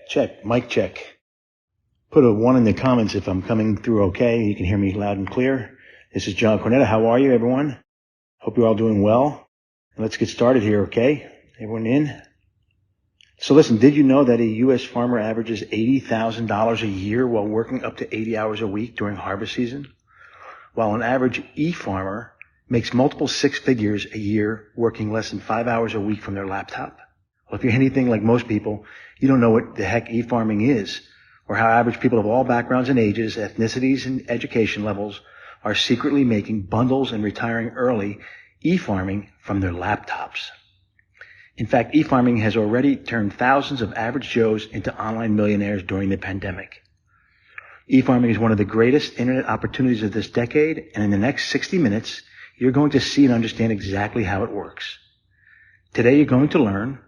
check, mic check. Put a 1 in the comments if I'm coming through okay. You can hear me loud and clear. This is John Cornetta. How are you, everyone? Hope you're all doing well. And let's get started here, okay? Everyone in? So listen, did you know that a U.S. farmer averages $80,000 a year while working up to 80 hours a week during harvest season? While an average e-farmer makes multiple six figures a year working less than 5 hours a week from their laptop. Well, if you're anything like most people, you don't know what the heck e-farming is, or how average people of all backgrounds and ages, ethnicities, and education levels are secretly making bundles and retiring early e-farming from their laptops. In fact, e-farming has already turned thousands of average Joes into online millionaires during the pandemic. E-farming is one of the greatest internet opportunities of this decade, and in the next 60 minutes, you're going to see and understand exactly how it works. Today, you're going to learn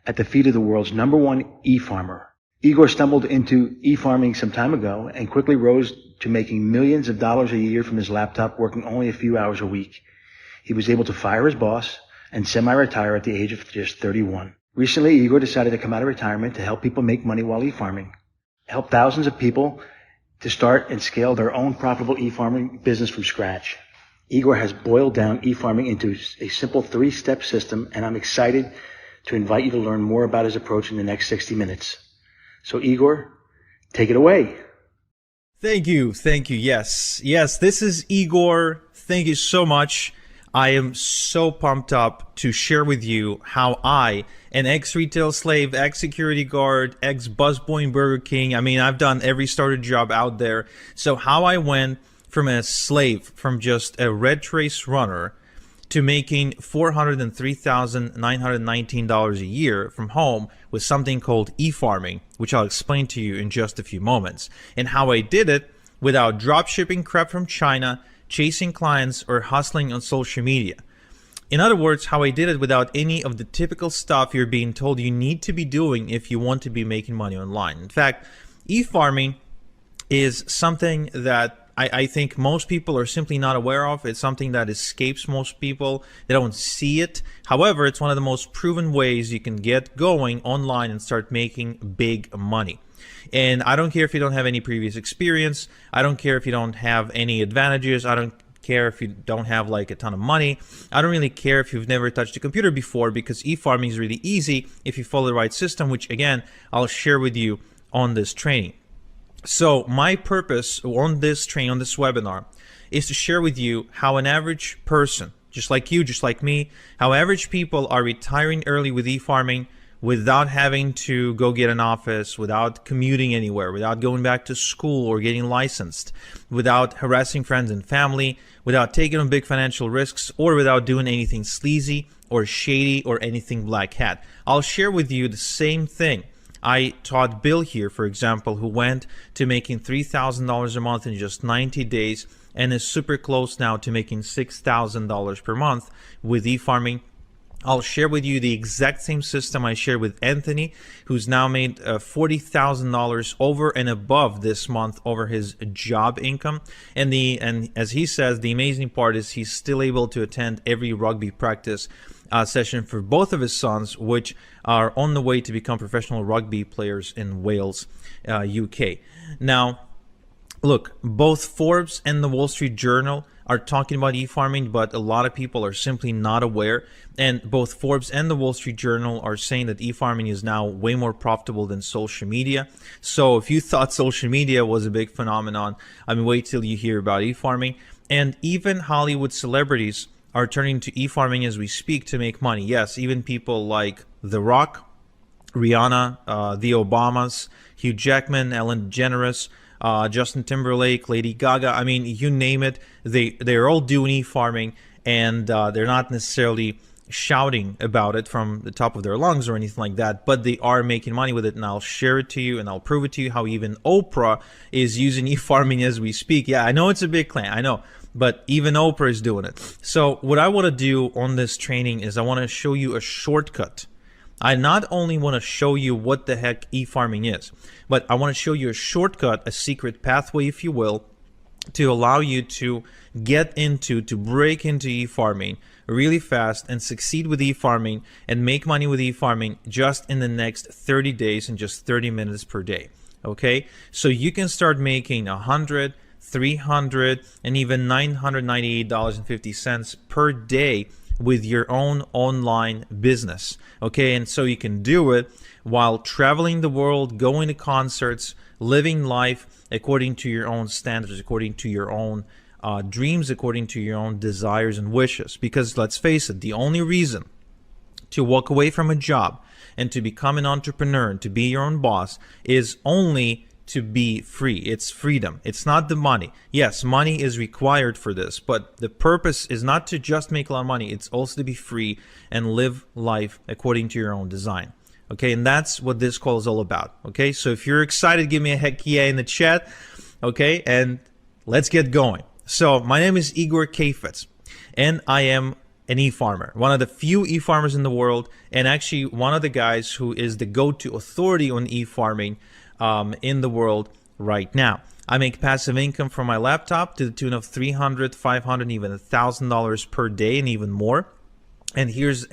at the feet of the world's #1 e-farmer. Igor stumbled into e-farming some time ago and quickly rose to making millions of dollars a year from his laptop, working only a few hours a week. He was able to fire his boss and semi-retire at the age of just 31. Recently, Igor decided to come out of retirement to help people make money while e-farming, help thousands of people to start and scale their own profitable e-farming business from scratch. Igor has boiled down e-farming into a simple 3-step system, and I'm excited to invite you to learn more about his approach in the next 60 minutes. So Igor, take it away. Thank you. Yes, this is Igor. Thank you so much. I am so pumped up to share with you how I, an ex-retail slave, ex-security guard, ex-busboy in Burger King, I've done every starter job out there. So how I went from a slave, from just a red trace runner, to making $403,919 a year from home with something called e-farming, which I'll explain to you in just a few moments, and how I did it without drop shipping crap from China, chasing clients, or hustling on social media. In other words, how I did it without any of the typical stuff you're being told you need to be doing if you want to be making money online. In fact, e-farming is something that I think most people are simply not aware of. It's something that escapes most people. They don't see it. However, it's one of the most proven ways you can get going online and start making big money. And I don't care if you don't have any previous experience. I don't care if you don't have any advantages. I don't care if you don't have like a ton of money. I don't really care if you've never touched a computer before, because e-farming is really easy if you follow the right system, which again, I'll share with you on this training. So my purpose on this training, on this webinar, is to share with you how an average person, just like you, just like me, how average people are retiring early with e-farming without having to go get an office, without commuting anywhere, without going back to school or getting licensed, without harassing friends and family, without taking on big financial risks, or without doing anything sleazy or shady or anything black hat. I'll share with you the same thing I taught Bill here, for example, who went to making $3,000 a month in just 90 days and is super close now to making $6,000 per month with e-farming. I'll share with you the exact same system I shared with Anthony, who's now made $40,000 over and above this month over his job income. And as he says, the amazing part is he's still able to attend every rugby practice session for both of his sons, which are on the way to become professional rugby players in Wales, UK. Now, look, both Forbes and the Wall Street Journal are talking about e-farming, but a lot of people are simply not aware. And both Forbes and the Wall Street Journal are saying that e-farming is now way more profitable than social media. So if you thought social media was a big phenomenon, wait till you hear about e-farming. And even Hollywood celebrities are turning to e-farming as we speak to make money. Yes, even people like The Rock, Rihanna, the Obamas, Hugh Jackman, Ellen DeGeneres, Justin Timberlake, Lady Gaga. You name it, they're all doing e-farming, and they're not necessarily shouting about it from the top of their lungs or anything like that, but they are making money with it, and I'll share it to you, and I'll prove it to you how even Oprah is using e-farming as we speak. Yeah, I know it's a big claim, I know, but even Oprah is doing it. So what I want to do on this training is I want to show you a shortcut. I not only want to show you what the heck e-farming is, but I want to show you a shortcut, a secret pathway, if you will, to allow you to get into, to break into e-farming really fast and succeed with e-farming and make money with e-farming just in the next 30 days and just 30 minutes per day. Okay, so you can start making 100, 300, and even $998.50 per day with your own online business. Okay, and so you can do it while traveling the world, going to concerts, living life according to your own standards, according to your own dreams, according to your own desires and wishes. Because let's face it, the only reason to walk away from a job and to become an entrepreneur and to be your own boss is only to be free. It's freedom. It's not the money. Yes, money is required for this, but the purpose is not to just make a lot of money. It's also to be free and live life according to your own design. Okay, and that's what this call is all about. Okay, so if you're excited, give me a heck yeah in the chat. Okay, and let's get going. So my name is Igor Kafetz, and I am an e-farmer, one of the few e-farmers in the world, and actually one of the guys who is the go-to authority on e-farming in the world right now. I make passive income from my laptop to the tune of $300, $500, even $1,000 per day, and even more. And here's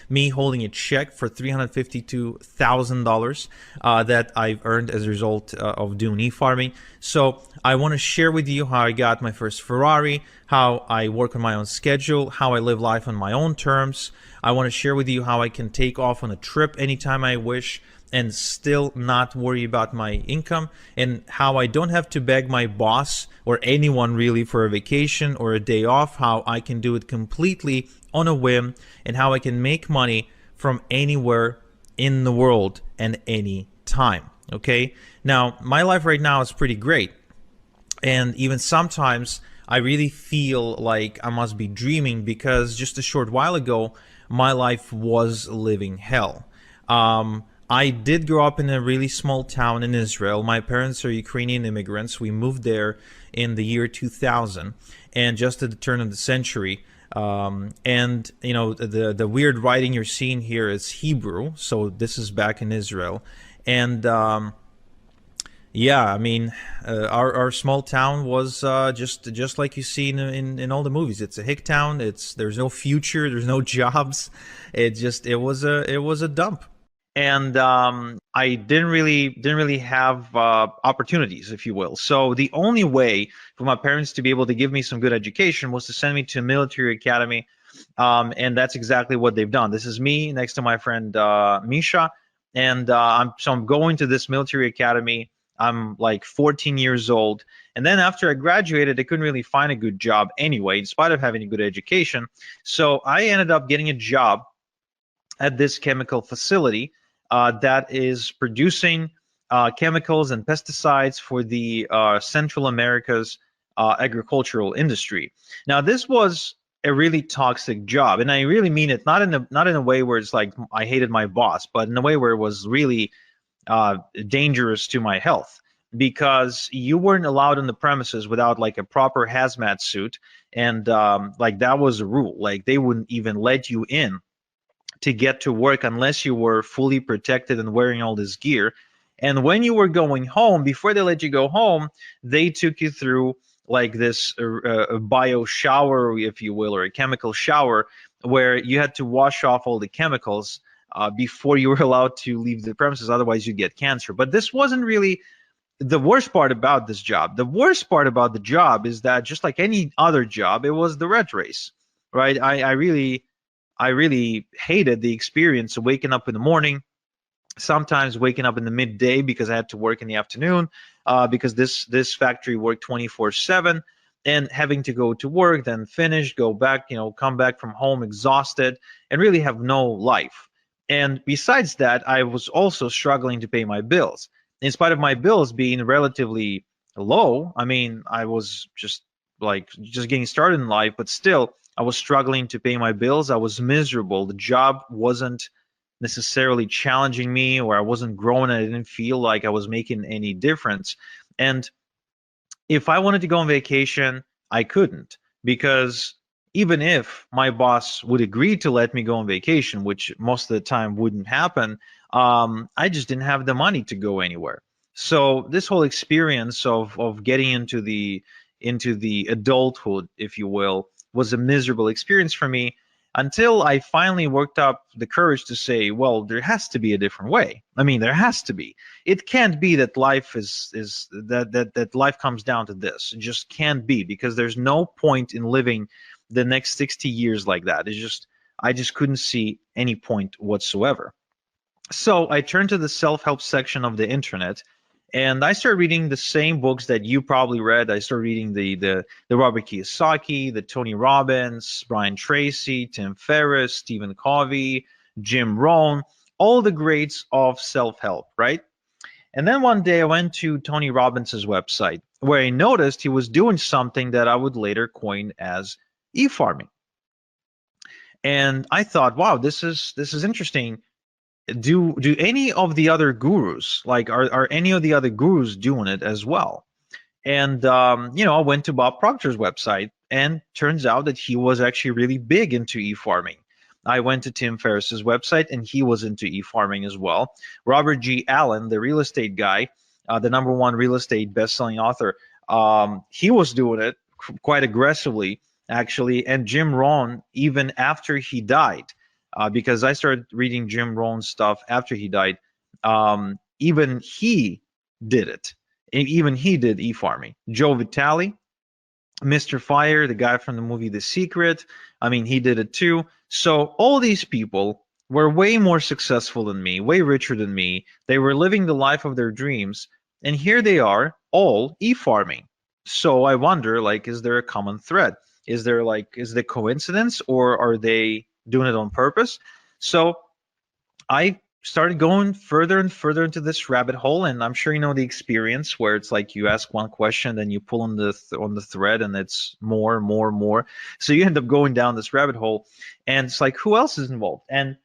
me holding a check for $352,000 that I've earned as a result of doing e-farming. So I want to share with you how I got my first Ferrari, how I work on my own schedule, how I live life on my own terms. I want to share with you how I can take off on a trip anytime I wish and still not worry about my income, and how I don't have to beg my boss or anyone really for a vacation or a day off, how I can do it completely on a whim, and how I can make money from anywhere in the world and any time. Okay, now my life right now is pretty great, and even sometimes I really feel like I must be dreaming, because just a short while ago my life was living hell. I did grow up in a really small town in Israel. My parents are Ukrainian immigrants. We moved there in the year 2000, and just at the turn of the century. And you know, the weird writing you're seeing here is Hebrew, so this is back in Israel. And yeah, I mean, our small town was just like you see in all the movies. It's a hick town. There's no future. There's no jobs. It was a dump. And I didn't really have opportunities, if you will. So the only way for my parents to be able to give me some good education was to send me to a military academy, and that's exactly what they've done. This is me next to my friend Misha, and I'm going to this military academy. I'm like 14 years old, and then after I graduated, I couldn't really find a good job anyway, in spite of having a good education. So I ended up getting a job at this chemical facility that is producing chemicals and pesticides for the Central America's agricultural industry. Now, this was a really toxic job, and I really mean it not in a way where it's like I hated my boss, but in a way where it was really dangerous to my health, because you weren't allowed on the premises without like a proper hazmat suit, and like that was a rule. Like they wouldn't even let you in to get to work unless you were fully protected and wearing all this gear. And when you were going home, before they let you go home, they took you through like this bio shower, if you will, or a chemical shower, where you had to wash off all the chemicals before you were allowed to leave the premises. Otherwise, you'd get cancer. But this wasn't really the worst part about this job. The worst part about the job is that, just like any other job, it was the rat race, right? I really hated the experience of waking up in the morning, sometimes waking up in the midday because I had to work in the afternoon, because this factory worked 24/7, and having to go to work, then finish, go back, come back from home exhausted, and really have no life. And besides that, I was also struggling to pay my bills. In spite of my bills being relatively low, I mean, I was just getting started in life, but still, I was struggling to pay my bills. I was miserable. The job wasn't necessarily challenging me, or I wasn't growing. I didn't feel like I was making any difference. And if I wanted to go on vacation, I couldn't, because even if my boss would agree to let me go on vacation, which most of the time wouldn't happen, I just didn't have the money to go anywhere. So this whole experience of getting into the adulthood, if you will, was a miserable experience for me. until I finally worked up the courage to say, well, there has to be a different way. I mean, there has to be. It can't be that life is that life comes down to this. It just can't be, because there's no point in living the next 60 years like that. It's just, I just couldn't see any point whatsoever. So I turned to the self-help section of the internet, and I started reading the same books that you probably read. I started reading the Robert Kiyosaki, the Tony Robbins, Brian Tracy, Tim Ferriss, Stephen Covey, Jim Rohn, all the greats of self-help, right? And then one day I went to Tony Robbins's website, where I noticed he was doing something that I would later coin as e-farming. And I thought, wow, this is interesting. Do any of the other gurus, like, are any of the other gurus doing it as well? And I went to Bob Proctor's website, and turns out that he was actually really big into e-farming. I went to Tim Ferriss's website, and he was into e-farming as well. Robert G. Allen, the real estate guy, the #1 real estate best-selling author, he was doing it quite aggressively, actually. And Jim Rohn, even after he died, because I started reading Jim Rohn's stuff after he died, even he did it. Even he did e-farming. Joe Vitale, Mr. Fire, the guy from the movie The Secret, I mean, he did it too. So all these people were way more successful than me, way richer than me. They were living the life of their dreams, and here they are, all e-farming. So I wonder, like, is there a common thread? Is the coincidence, or are they doing it on purpose? So I started going further and further into this rabbit hole, and I'm sure you know the experience where it's like you ask one question, then you pull on the thread, and it's more. So you end up going down this rabbit hole, and it's like, who else is involved? And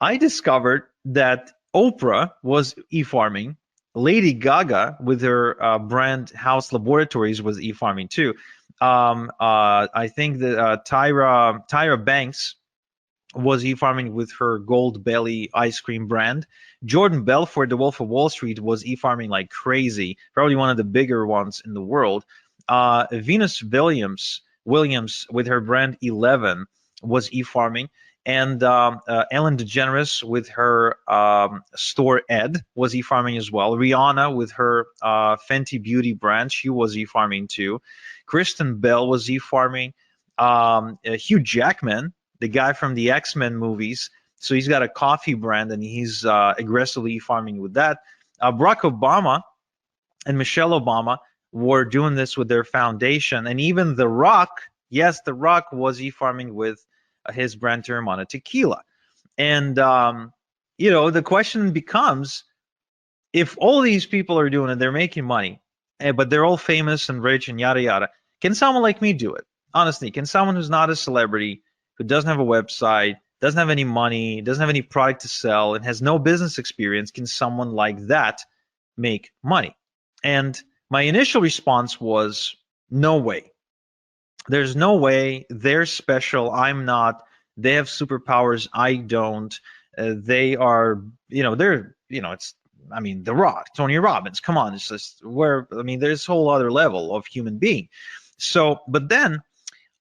I discovered that Oprah was e-farming. Lady Gaga, with her brand House Laboratories, was e-farming too. I think that Tyra Banks was e-farming with her Gold Belly ice cream brand. Jordan Belfort, the Wolf of Wall Street, was e-farming like crazy, probably one of the bigger ones in the world. Venus Williams with her brand 11 was e-farming. And Ellen DeGeneres with her store Ed was e-farming as well. Rihanna with her Fenty Beauty brand, she was e-farming too. Kristen Bell was e-farming. Hugh Jackman, the guy from the X-Men movies, so he's got a coffee brand, and he's aggressively farming with that. Barack Obama and Michelle Obama were doing this with their foundation, and even The Rock, yes, The Rock was e-farming with his brand Teremana Tequila. And the question becomes, if all these people are doing it, they're making money, but they're all famous and rich and yada yada, can someone like me do it? Honestly, can someone who's not a celebrity, who doesn't have a website, doesn't have any money, doesn't have any product to sell, and has no business experience, can someone like that make money? And my initial response was, no way. There's no way. They're special. I'm not. They have superpowers. I don't. They are, it's, I mean, The Rock, Tony Robbins, come on. It's just there's a whole other level of human being. So, but then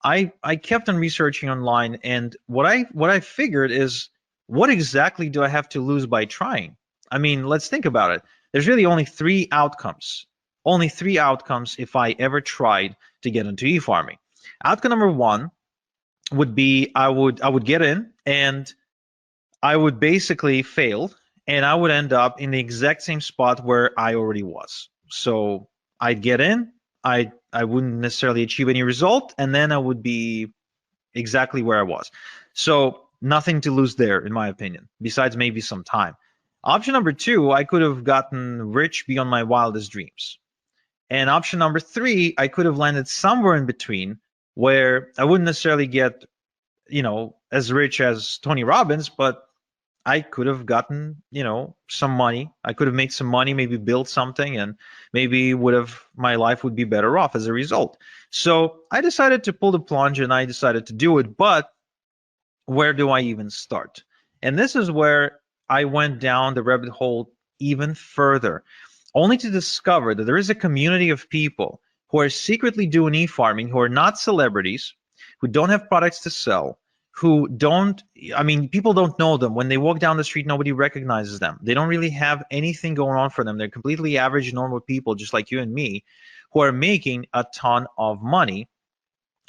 I kept on researching online, and what I figured is, what exactly do I have to lose by trying? I mean, let's think about it. There's really only three outcomes. Only three outcomes if I ever tried to get into e-farming. Outcome number one would be I would get in, and I would basically fail, and I would end up in the exact same spot where I already was. So I'd get in, I wouldn't necessarily achieve any result, and then I would be exactly where I was. So nothing to lose there, in my opinion, besides maybe some time. Option number two, I could have gotten rich beyond my wildest dreams. And option number three, I could have landed somewhere in between, where I wouldn't necessarily get, as rich as Tony Robbins, but I could have gotten, some money. I could have made some money, maybe built something, and maybe my life would be better off as a result. So I decided to pull the plunge, and I decided to do it. But where do I even start? And this is where I went down the rabbit hole even further, only to discover that there is a community of people who are secretly doing e-farming, who are not celebrities, who don't have products to sell, who don't, I mean, people don't know them. When they walk down the street, nobody recognizes them. They don't really have anything going on for them. They're completely average, normal people, just like you and me, who are making a ton of money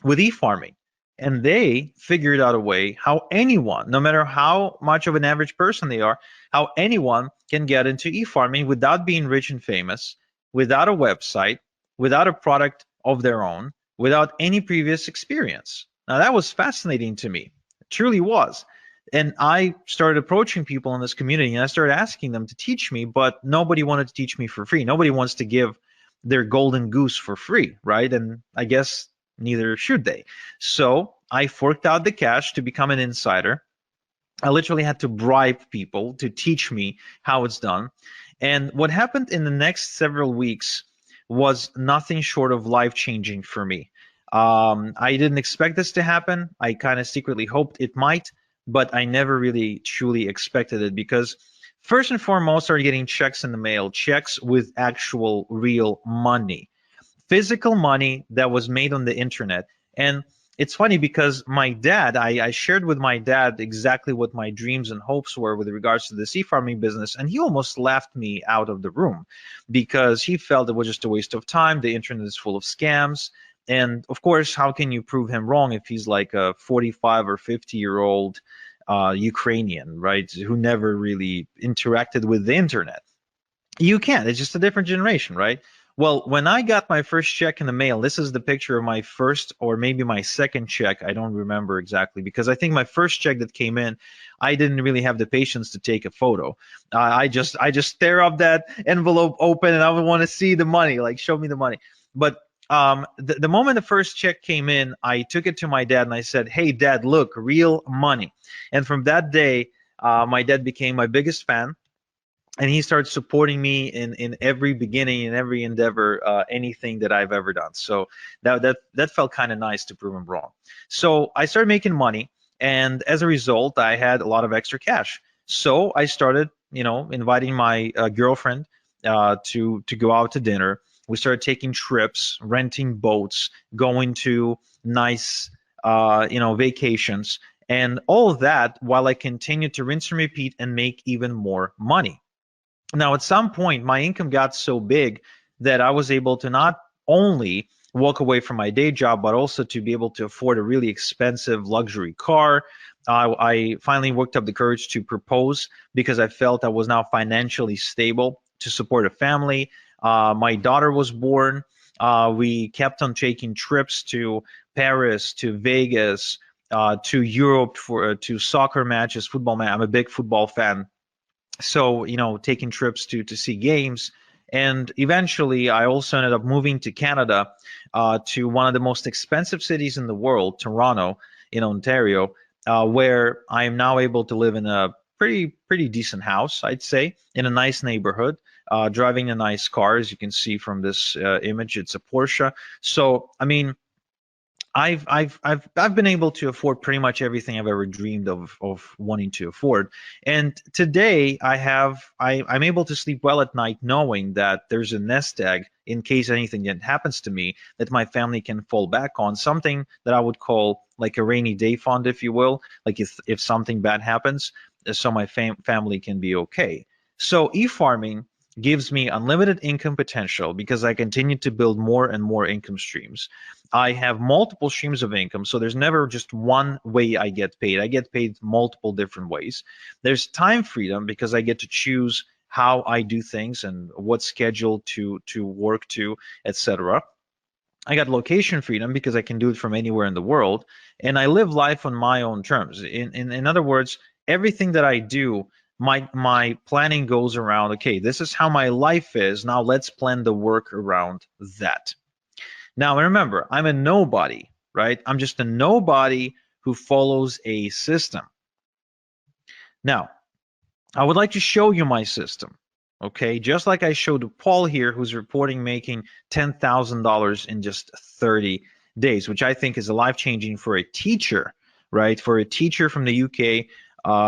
with e-farming. And they figured out a way how anyone, no matter how much of an average person they are, how anyone can get into e-farming without being rich and famous, without a website, without a product of their own, without any previous experience. Now that was fascinating to me. It truly was. And I started approaching people in this community and I started asking them to teach me, but nobody wanted to teach me for free. Nobody wants to give their golden goose for free, right? And I guess neither should they. So I forked out the cash to become an insider. I literally had to bribe people to teach me how it's done. And what happened in the next several weeks was nothing short of life-changing for me. I didn't expect this to happen. I kind of secretly hoped it might, but I never really truly expected it because first and foremost, I started getting checks in the mail, checks with actual real money, physical money that was made on the internet. And it's funny because my dad, I shared with my dad exactly what my dreams and hopes were with regards to the sea farming business, and he almost laughed me out of the room because he felt it was just a waste of time. The internet is full of scams. And of course, how can you prove him wrong if he's like a 45 or 50-year-old Ukrainian, right, who never really interacted with the internet? You can't. It's just a different generation, right? Well, when I got my first check in the mail, this is the picture of my first or maybe my second check. I don't remember exactly because I think my first check that came in, I didn't really have the patience to take a photo. I just stare up that envelope open and I would want to see the money, like show me the money. But the moment the first check came in, I took it to my dad and I said, "Hey, Dad, look, real money." And from that day, my dad became my biggest fan and he started supporting me in every beginning, in every endeavor, anything that I've ever done. So that felt kind of nice to prove him wrong. So I started making money, and as a result, I had a lot of extra cash. So I started, inviting my girlfriend to go out to dinner. We started taking trips, renting boats, going to nice, vacations, and all of that while I continued to rinse and repeat and make even more money. Now, at some point, my income got so big that I was able to not only walk away from my day job, but also to be able to afford a really expensive luxury car. I finally worked up the courage to propose because I felt I was now financially stable to support a family. My daughter was born. We kept on taking trips to Paris, to Vegas, to Europe for to soccer matches, football match. I'm a big football fan, so taking trips to see games. And eventually I also ended up moving to Canada, to one of the most expensive cities in the world, Toronto, in Ontario, where I am now able to live in a pretty decent house, I'd say, in a nice neighborhood, driving a nice car. As you can see from this image, it's a Porsche. So I mean, I've been able to afford pretty much everything I've ever dreamed of wanting to afford. And today I'm able to sleep well at night knowing that there's a nest egg in case anything happens to me that my family can fall back on, something that I would call like a rainy day fund, if you will, like if something bad happens, so my family can be okay. So e-farming gives me unlimited income potential because I continue to build more and more income streams. I have multiple streams of income, so there's never just one way I get paid. I get paid multiple different ways. There's time freedom because I get to choose how I do things and what schedule to work to, etc. I got location freedom because I can do it from anywhere in the world, and I live life on my own terms. In other words, everything that I do, my planning goes around, okay, this is how my life is. Now let's plan the work around that. Now remember, I'm a nobody, right? I'm just a nobody who follows a system. Now, I would like to show you my system, okay? Just like I showed Paul here, who's reporting making $10,000 in just 30 days, which I think is a life-changing for a teacher, right? For a teacher from the UK,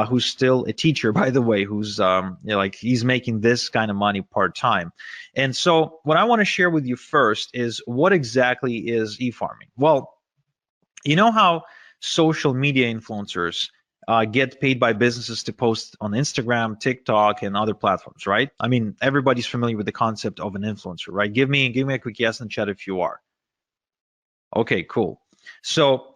who's still a teacher, by the way, who's like he's making this kind of money part-time. And so what I want to share with you first is what exactly is e-farming. Well, you know how social media influencers get paid by businesses to post on Instagram, TikTok, and other platforms, right? I mean, everybody's familiar with the concept of an influencer, right? Give me a quick yes in the chat if you are. Okay, cool. So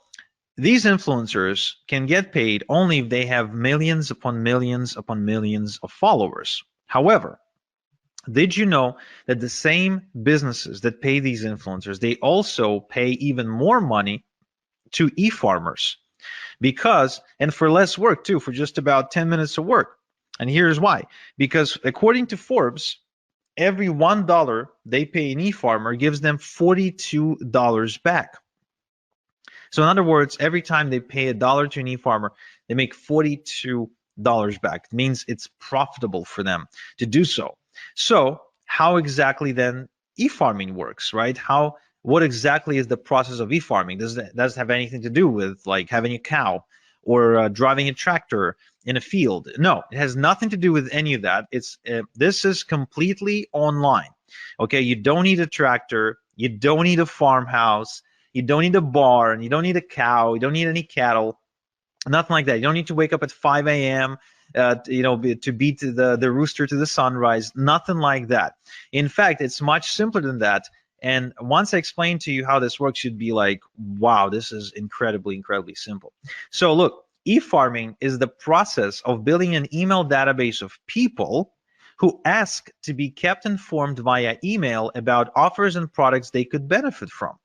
these influencers can get paid only if they have millions upon millions upon millions of followers. However, did you know that the same businesses that pay these influencers, they also pay even more money to e-farmers? Because, and for less work too, for just about 10 minutes of work. And here's why. Because according to Forbes, every $1 they pay an e-farmer gives them $42 back. So in other words, every time they pay $1 to an e-farmer, they make $42 back. It means it's profitable for them to do so. So how exactly then e-farming works, right? What exactly is the process of e-farming? Does it have anything to do with like having a cow or driving a tractor in a field? No, it has nothing to do with any of that. This is completely online. Okay, you don't need a tractor, you don't need a farmhouse, you don't need a barn, you don't need a cow, you don't need any cattle, nothing like that. You don't need to wake up at 5 a.m. To beat the rooster to the sunrise, nothing like that. In fact, it's much simpler than that. And once I explain to you how this works, you'd be like, wow, this is incredibly, incredibly simple. So look, e-farming is the process of building an email database of people who ask to be kept informed via email about offers and products they could benefit from.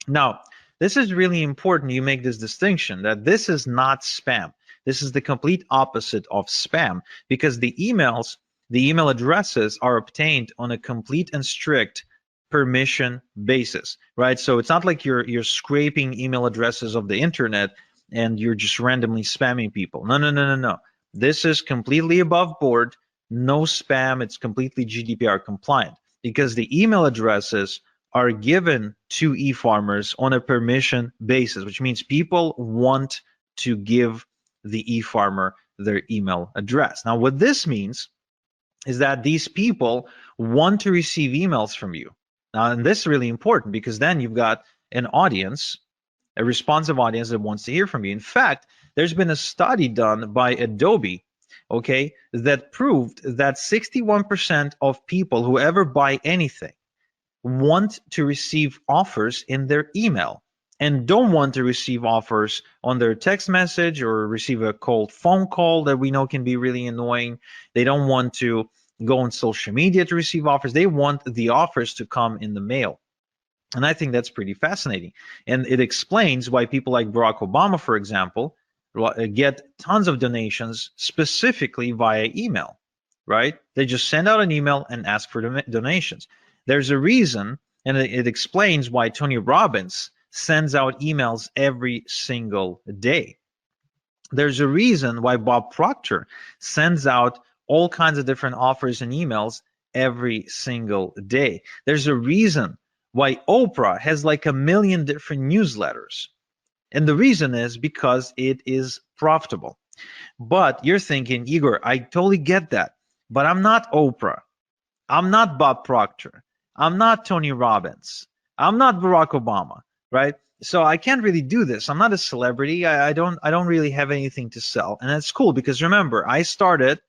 Now, this is really important. You make this distinction that this is not spam. This is the complete opposite of spam, because the email addresses are obtained on a complete and strict permission basis, right? So it's not like you're scraping email addresses of the internet and you're just randomly spamming people. No. This is completely above board, no spam. It's completely GDPR compliant because the email addresses are given to e-farmers on a permission basis, which means people want to give the e-farmer their email address. Now, what this means is that these people want to receive emails from you. Now, and this is really important because then you've got an audience, a responsive audience that wants to hear from you. In fact, there's been a study done by Adobe, okay, that proved that 61% of people who ever buy anything want to receive offers in their email and don't want to receive offers on their text message or receive a cold phone call that we know can be really annoying. They don't want to go on social media to receive offers. They want the offers to come in the mail. And I think that's pretty fascinating. And it explains why people like Barack Obama, for example, get tons of donations specifically via email, right? They just send out an email and ask for donations. There's a reason, and it explains why Tony Robbins sends out emails every single day. There's a reason why Bob Proctor sends out all kinds of different offers and emails every single day. There's a reason why Oprah has like 1 million different newsletters. And the reason is because it is profitable. But you're thinking, Igor, I totally get that, but I'm not Oprah. I'm not Bob Proctor. I'm not Tony Robbins. I'm not Barack Obama, right? So I can't really do this. I'm not a celebrity. I don't really have anything to sell. And that's cool because remember, I started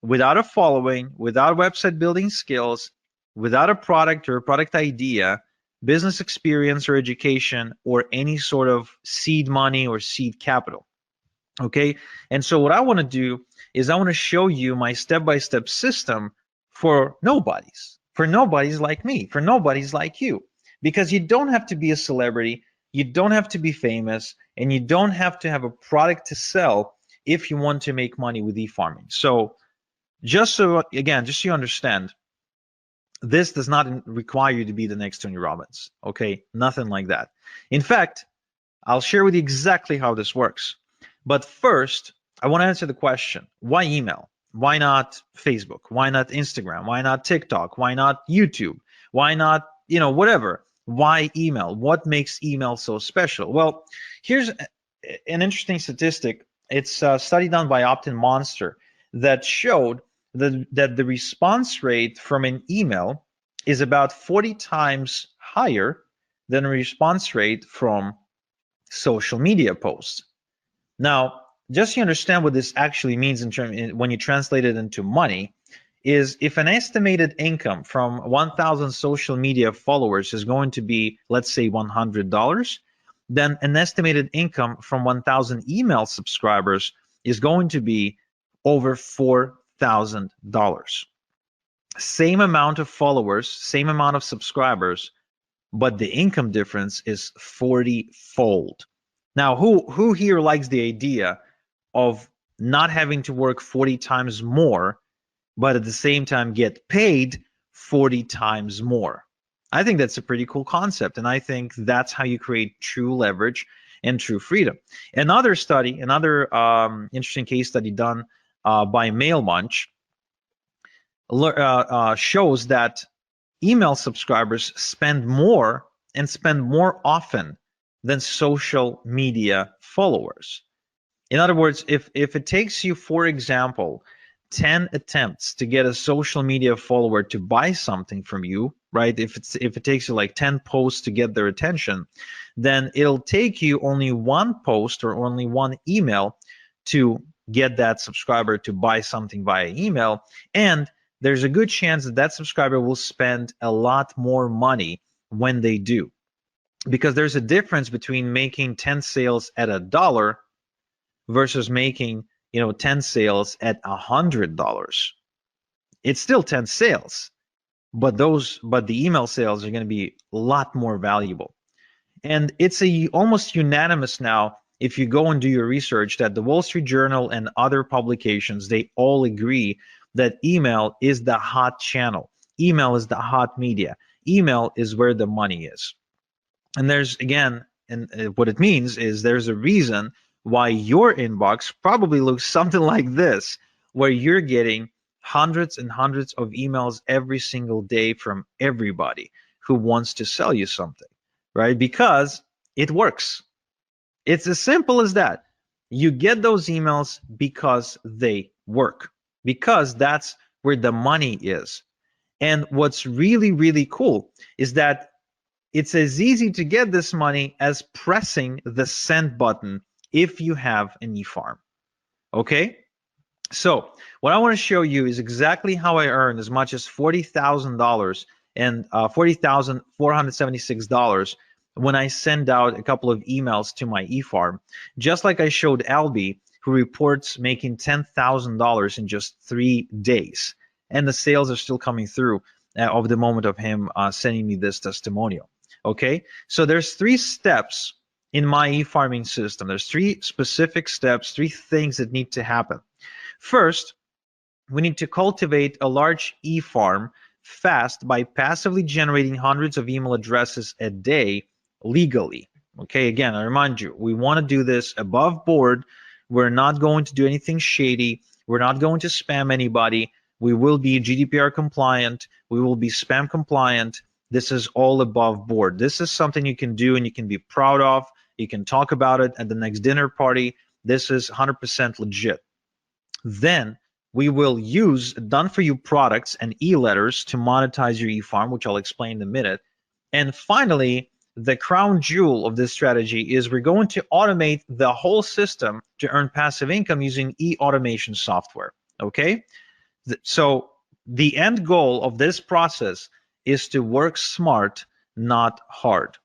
without a following, without website building skills, without a product or a product idea, business experience or education, or any sort of seed money or seed capital. Okay. And so what I want to do is I want to show you my step-by-step system for nobodies like me, for nobodies like you, because you don't have to be a celebrity, you don't have to be famous, and you don't have to have a product to sell if you want to make money with e-farming. So just so you understand, this does not require you to be the next Tony Robbins, okay? Nothing like that. In fact, I'll share with you exactly how this works. But first, I want to answer the question, why email? Why not Facebook? Why not Instagram? Why not TikTok? Why not YouTube? Why not, whatever? Why email? What makes email so special? Well, here's an interesting statistic. It's a study done by Opt-in Monster that showed that the response rate from an email is about 40 times higher than a response rate from social media posts. Now, just so you understand what this actually means when you translate it into money, is if an estimated income from 1,000 social media followers is going to be, let's say, $100, then an estimated income from 1,000 email subscribers is going to be over $4,000. Same amount of followers, same amount of subscribers, but the income difference is 40-fold. Now, who here likes the idea of not having to work 40 times more, but at the same time get paid 40 times more? I think that's a pretty cool concept, and I think that's how you create true leverage and true freedom. Another study, another interesting case study done by MailMunch shows that email subscribers spend more and spend more often than social media followers. In other words, if it takes you, for example, 10 attempts to get a social media follower to buy something from you, right? If it takes you like 10 posts to get their attention, then it'll take you only one post or only one email to get that subscriber to buy something via email. And there's a good chance that that subscriber will spend a lot more money when they do. Because there's a difference between making 10 sales at $1 versus making 10 sales at $100. It's still 10 sales, but the email sales are going to be a lot more valuable. And it's almost unanimous now, if you go and do your research, that the Wall Street Journal and other publications, they all agree that email is the hot channel. Email is the hot media. Email is where the money is. And there's, again, and what it means is there's a reason why your inbox probably looks something like this, where you're getting hundreds and hundreds of emails every single day from everybody who wants to sell you something, right? Because it works. It's as simple as that. You get those emails because they work, because that's where the money is. And what's really, really cool is that it's as easy to get this money as pressing the send button if you have an e-farm. Okay? So what I want to show you is exactly how I earned as much as $40,000 and $40,476 when I send out a couple of emails to my e-farm, just like I showed Albie, who reports making $10,000 in just 3 days. And the sales are still coming through of the moment of him sending me this testimonial. Okay, so there's 3 steps in my e-farming system. There's 3 specific steps, 3 things that need to happen. First, we need to cultivate a large e-farm fast by passively generating hundreds of email addresses a day legally. Okay, again, I remind you, we want to do this above board. We're not going to do anything shady. We're not going to spam anybody. We will be GDPR compliant. We will be spam compliant. This is all above board. This is something you can do and you can be proud of. You can talk about it at the next dinner party. This is 100% legit. Then we will use done-for-you products and e-letters to monetize your e-farm, which I'll explain in a minute. And finally, the crown jewel of this strategy is we're going to automate the whole system to earn passive income using e-automation software. Okay? So the end goal of this process is to work smart, not hard.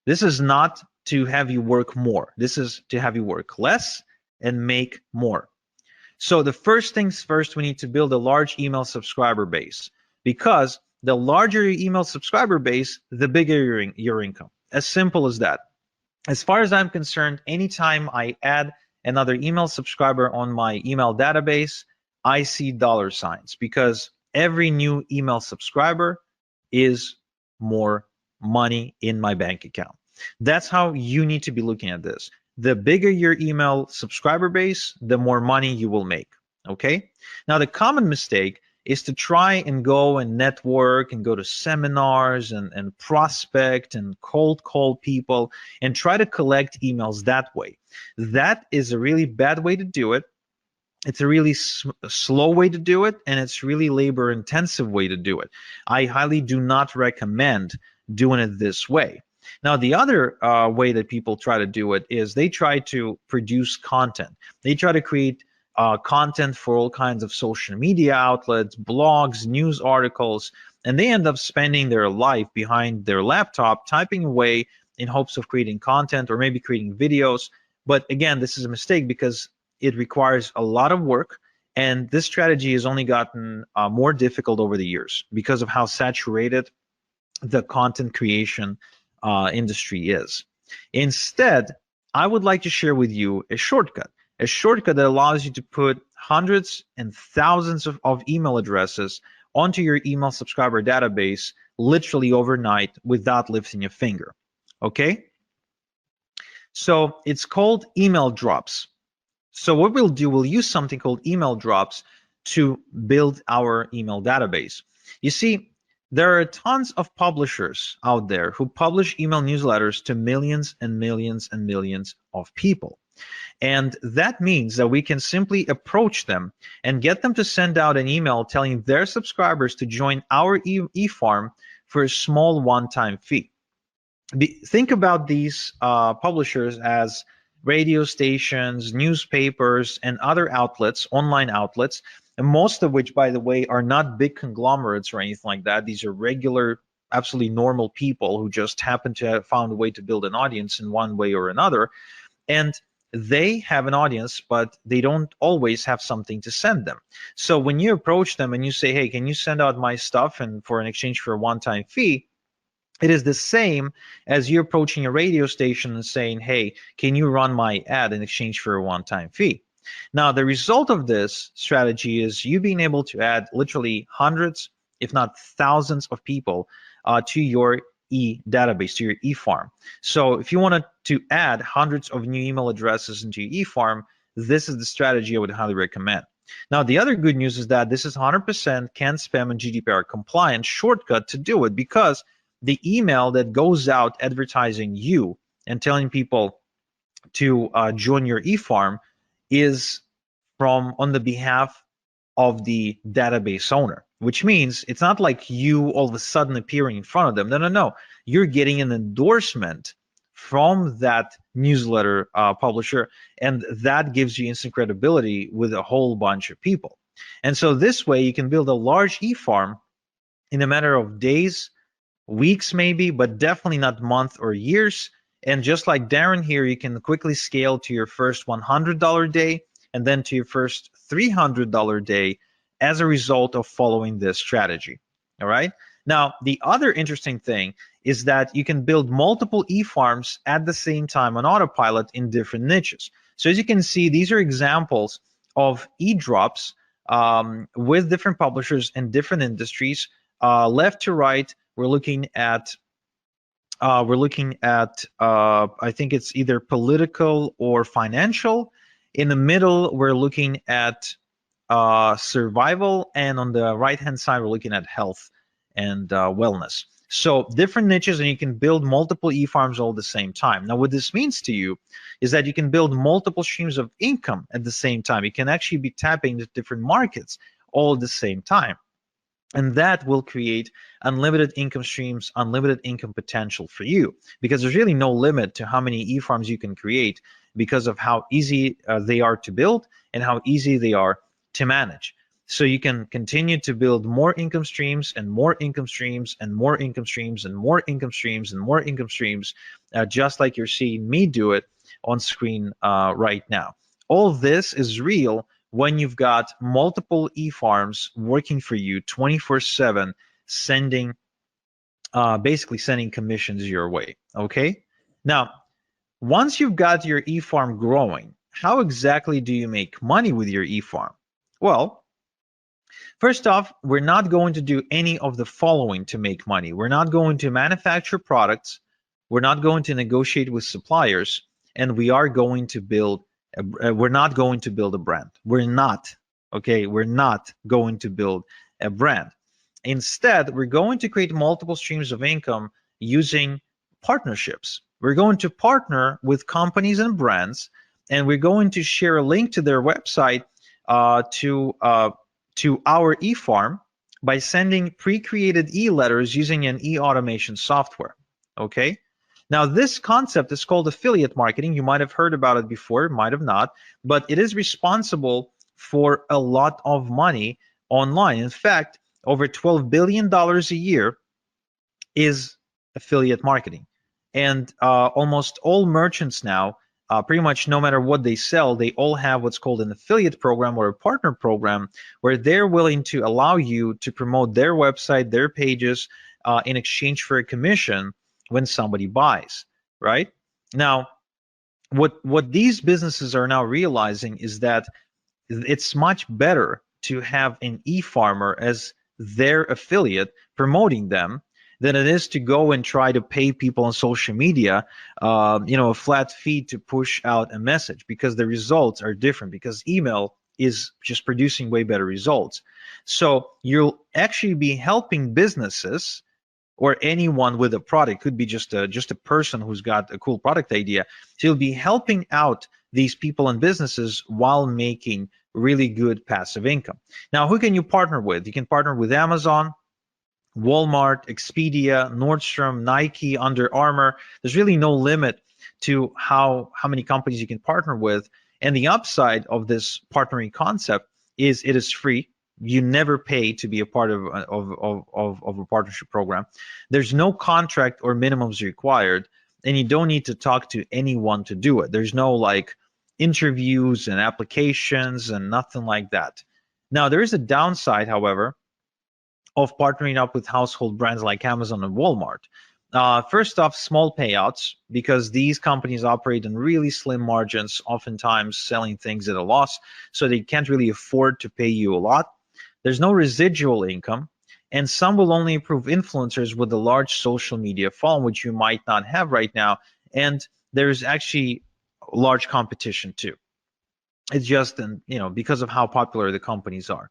This is not to have you work more. This is to have you work less and make more. So the first things first, we need to build a large email subscriber base, because the larger your email subscriber base, the bigger your income. As simple as that. As far as I'm concerned, anytime I add another email subscriber on my email database, I see dollar signs, because every new email subscriber is more money in my bank account. That's how you need to be looking at this. The bigger your email subscriber base, the more money you will make. Okay? Now, the common mistake is to try and go and network and go to seminars and prospect and cold call people and try to collect emails that way. That is a really bad way to do it. It's a really slow way to do it, and it's really labor-intensive way to do it. I highly do not recommend doing it this way. Now, the other way that people try to do it is they try to produce content. They try to create content for all kinds of social media outlets, blogs, news articles, and they end up spending their life behind their laptop typing away in hopes of creating content or maybe creating videos. But again, this is a mistake because it requires a lot of work, and this strategy has only gotten more difficult over the years because of how saturated the content creation industry is. Instead, I would like to share with you a shortcut that allows you to put hundreds and thousands of email addresses onto your email subscriber database literally overnight without lifting a finger. Okay? So it's called email drops. So what we'll do, we'll use something called email drops to build our email database. You see, there are tons of publishers out there who publish email newsletters to millions and millions and millions of people. And that means that we can simply approach them and get them to send out an email telling their subscribers to join our e-farm for a small one-time fee. Think about these publishers as radio stations, newspapers, and other outlets, online outlets, and most of which, by the way, are not big conglomerates or anything like that. These are regular, absolutely normal people who just happen to have found a way to build an audience in one way or another. And they have an audience, but they don't always have something to send them. So when you approach them and you say, hey, can you send out my stuff and for an exchange for a one-time fee, it is the same as you approaching a radio station and saying, hey, can you run my ad in exchange for a one-time fee? Now, the result of this strategy is you being able to add literally hundreds, if not thousands of people to your database, to your e-farm. So if you wanted to add hundreds of new email addresses into your e-farm, this is the strategy I would highly recommend. Now, the other good news is that this is 100% CAN-SPAM and GDPR compliant shortcut to do it, because the email that goes out advertising you and telling people to join your e-farm is from on the behalf of the database owner, which means it's not like you all of a sudden appearing in front of them. No. You're getting an endorsement from that newsletter publisher, and that gives you instant credibility with a whole bunch of people. And so this way you can build a large e-farm in a matter of days, weeks maybe, but definitely not months or years. And just like Darren here, you can quickly scale to your first $100 day and then to your first $300 day as a result of following this strategy. All right. Now, the other interesting thing is that you can build multiple e-farms at the same time on autopilot in different niches. So as you can see, these are examples of e-drops with different publishers and different industries. Left to right, we're looking at I think it's either political or financial. In the middle, we're looking at survival, and on the right-hand side, we're looking at health and wellness. So different niches, and you can build multiple e-farms all at the same time. Now, what this means to you is that you can build multiple streams of income at the same time. You can actually be tapping into different markets all at the same time. And that will create unlimited income streams, unlimited income potential for you, because there's really no limit to how many e-farms you can create because of how easy they are to build and how easy they are to manage. So you can continue to build more income streams and more income streams and more income streams and more income streams and more income streams, just like you're seeing me do it on screen right now. All this is real when you've got multiple e-farms working for you 24/7, sending basically sending commissions your way. Okay. Now, once you've got your e-farm growing, how exactly do you make money with your e-farm? Well, first off, we're not going to do any of the following to make money. We're not going to manufacture products. We're not going to negotiate with suppliers, and we are going to build we're not going to build a brand. We're not going to build a brand. Instead, we're going to create multiple streams of income using partnerships. We're going to partner with companies and brands, and we're going to share a link to their website to our e-farm by sending pre-created e-letters using an e-automation software. Okay. Now, this concept is called affiliate marketing. You might have heard about it before, might have not, but it is responsible for a lot of money online. In fact, over $12 billion a year is affiliate marketing. And almost all merchants now, pretty much no matter what they sell, they all have what's called an affiliate program or a partner program where they're willing to allow you to promote their website, their pages, in exchange for a commission when somebody buys, right? Now, what these businesses are now realizing is that it's much better to have an e-farmer as their affiliate promoting them than it is to go and try to pay people on social media, a flat fee to push out a message, because the results are different, because email is just producing way better results. So you'll actually be helping businesses or anyone with a product, could be just a person who's got a cool product idea. So you'll be helping out these people and businesses while making really good passive income. Now, who can you partner with? You can partner with Amazon, Walmart, Expedia, Nordstrom, Nike, Under Armour. There's really no limit to how many companies you can partner with. And the upside of this partnering concept is it is free. You never pay to be a part of a partnership program. There's no contract or minimums required, and you don't need to talk to anyone to do it. There's no like interviews and applications and nothing like that. Now, there is a downside, however, of partnering up with household brands like Amazon and Walmart. First off, small payouts, because these companies operate in really slim margins, oftentimes selling things at a loss, so they can't really afford to pay you a lot. There's no residual income, and some will only approve influencers with a large social media following, which you might not have right now. And there's actually large competition too. It's just, because of how popular the companies are.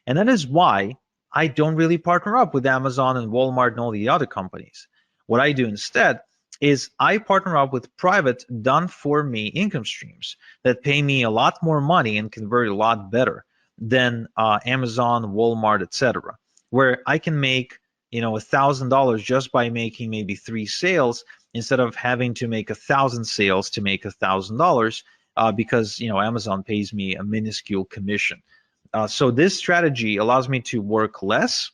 And that is why I don't really partner up with Amazon and Walmart and all the other companies. What I do instead is I partner up with private, done-for-me income streams that pay me a lot more money and convert a lot better than Amazon, Walmart, etc., where I can make $1,000 just by making maybe 3 sales instead of having to make 1,000 sales to make $1,000, because Amazon pays me a minuscule commission. So this strategy allows me to work less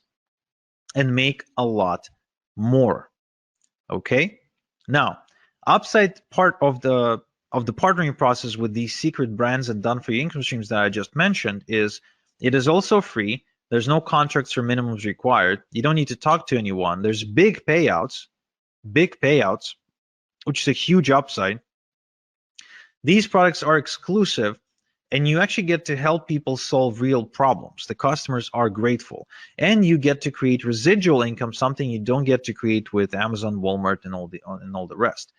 and make a lot more. Okay. Now, upside part of the partnering process with these secret brands and done-for-you income streams that I just mentioned is it is also free. There's no contracts or minimums required. You don't need to talk to anyone. There's big payouts, which is a huge upside. These products are exclusive, and you actually get to help people solve real problems. The customers are grateful, and you get to create residual income, something you don't get to create with Amazon, Walmart, and all the rest.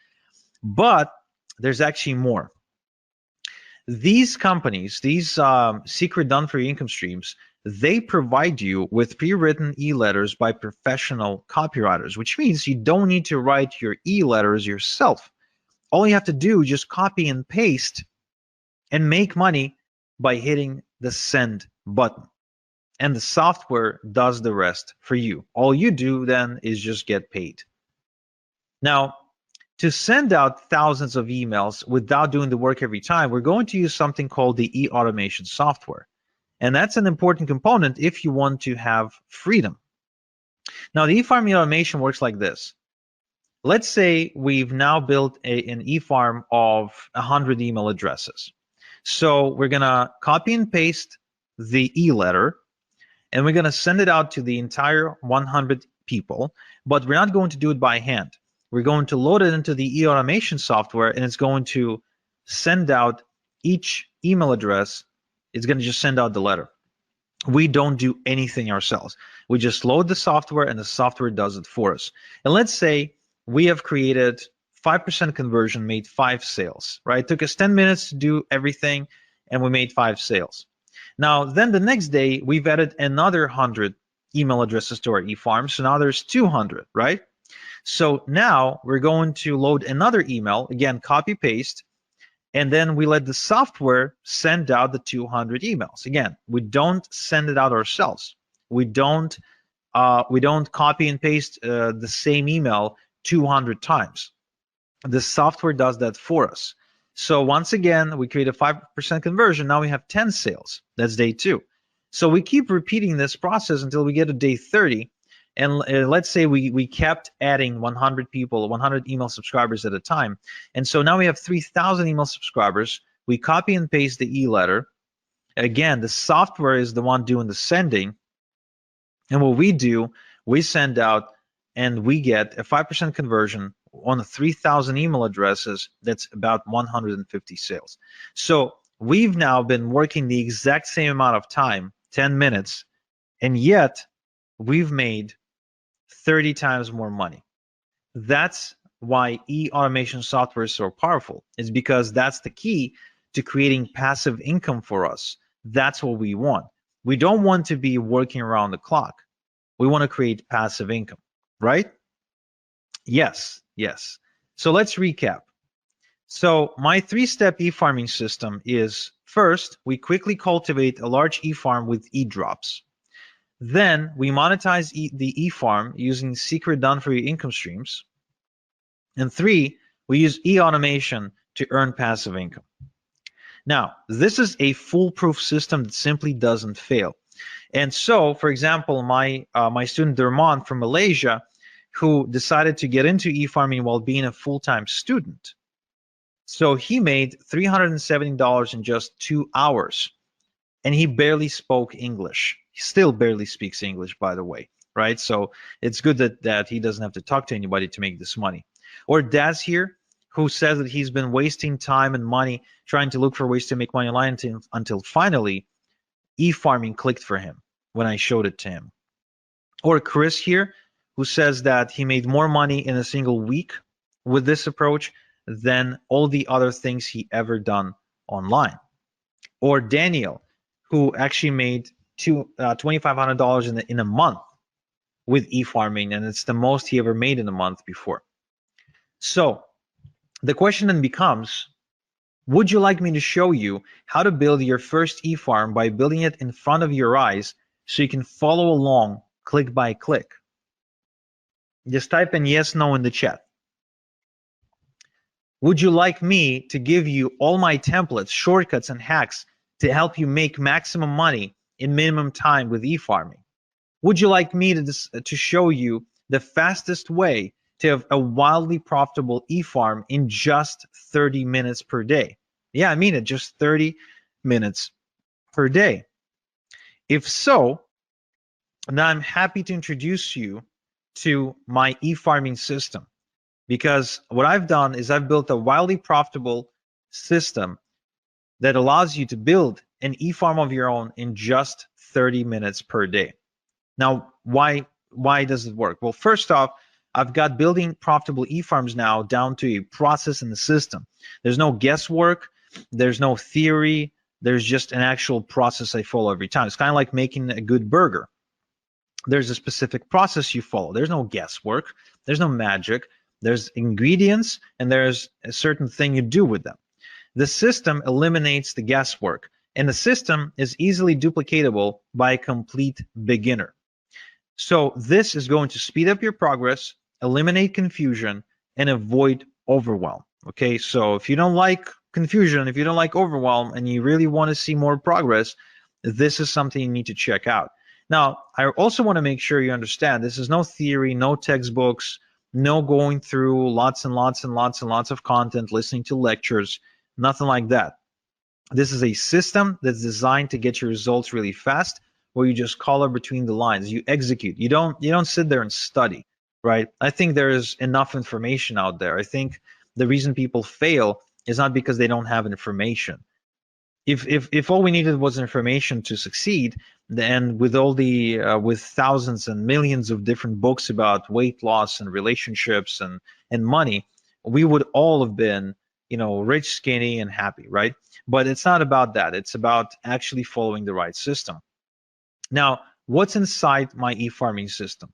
But there's actually more. These companies, these secret done-for-you income streams, they provide you with pre-written e-letters by professional copywriters, which means you don't need to write your e-letters yourself. All you have to do is just copy and paste and make money by hitting the send button. And the software does the rest for you. All you do then is just get paid. Now, to send out thousands of emails without doing the work every time, we're going to use something called the e-automation software. And that's an important component if you want to have freedom. Now, the e-farm automation works like this. Let's say we've now built an e-farm of 100 email addresses. So we're going to copy and paste the e-letter, and we're going to send it out to the entire 100 people, but we're not going to do it by hand. We're going to load it into the e-automation software, and it's going to send out each email address. It's going to just send out the letter. We don't do anything ourselves. We just load the software, and the software does it for us. And let's say we have created 5% conversion, made 5 sales, right? It took us 10 minutes to do everything, and we made 5 sales. Now, then the next day, we've added another 100 email addresses to our e-farm, so now there's 200, right? So now we're going to load another email, again, copy, paste, and then we let the software send out the 200 emails. Again, we don't send it out ourselves. We don't copy and paste the same email 200 times. The software does that for us. So once again, we create a 5% conversion. Now we have 10 sales. That's day 2. So we keep repeating this process until we get to day 30. And let's say we kept adding 100 people, 100 email subscribers at a time. And so now we have 3,000 email subscribers. We copy and paste the e-letter. Again, the software is the one doing the sending. And what we do, we send out and we get a 5% conversion on the 3,000 email addresses. That's about 150 sales. So we've now been working the exact same amount of time, 10 minutes, and yet we've made 30 times more money. That's why e-automation software is so powerful. It's because that's the key to creating passive income for us. That's what we want. We don't want to be working around the clock. We want to create passive income, right? Yes. So let's recap. So my 3-step e-farming system is, first, we quickly cultivate a large e-farm with e-drops. Then we monetize the e-farm using secret done-for-you income streams. And 3, we use e-automation to earn passive income. Now, this is a foolproof system that simply doesn't fail. And so, for example, my student Dermon from Malaysia, who decided to get into e-farming while being a full-time student. So he made $370 in just 2 hours, and he barely spoke English. He still barely speaks English, by the way, right? So it's good that he doesn't have to talk to anybody to make this money. Or Daz here, who says that he's been wasting time and money trying to look for ways to make money online until finally e-farming clicked for him when I showed it to him. Or Chris here, who says that he made more money in a single week with this approach than all the other things he ever done online. Or Daniel, who actually made $2,500 in a month with e-farming, and it's the most he ever made in a month before. So the question then becomes, would you like me to show you how to build your first e-farm by building it in front of your eyes so you can follow along click by click? Just type in yes, no in the chat. Would you like me to give you all my templates, shortcuts, and hacks to help you make maximum money in minimum time with e-farming? Would you like me to show you the fastest way to have a wildly profitable e-farm in just 30 minutes per day? Yeah, I mean it, just 30 minutes per day. If so, then I'm happy to introduce you to my e-farming system, because what I've done is I've built a wildly profitable system that allows you to build an e-farm of your own in just 30 minutes per day. Now, why does it work? Well, first off, I've got building profitable e-farms now down to a process in the system. There's no guesswork, there's no theory, there's just an actual process I follow every time. It's kind of like making a good burger. There's a specific process you follow. There's no guesswork, there's no magic, there's ingredients, and there's a certain thing you do with them. The system eliminates the guesswork, and the system is easily duplicatable by a complete beginner. So this is going to speed up your progress, eliminate confusion, and avoid overwhelm. Okay, so if you don't like confusion, if you don't like overwhelm, and you really want to see more progress, this is something you need to check out. Now, I also want to make sure you understand this is no theory, no textbooks, no going through lots and lots and lots and lots of content, listening to lectures, nothing like that. This is a system that's designed to get your results really fast, where you just color between the lines, you execute. You don't sit there and study, right? I think there is enough information out there. I think the reason people fail is not because they don't have information. If all we needed was information to succeed, then with all the with thousands and millions of different books about weight loss and relationships and money, we would all have been, rich, skinny, and happy, right? But it's not about that. It's about actually following the right system. Now, what's inside my e-farming system?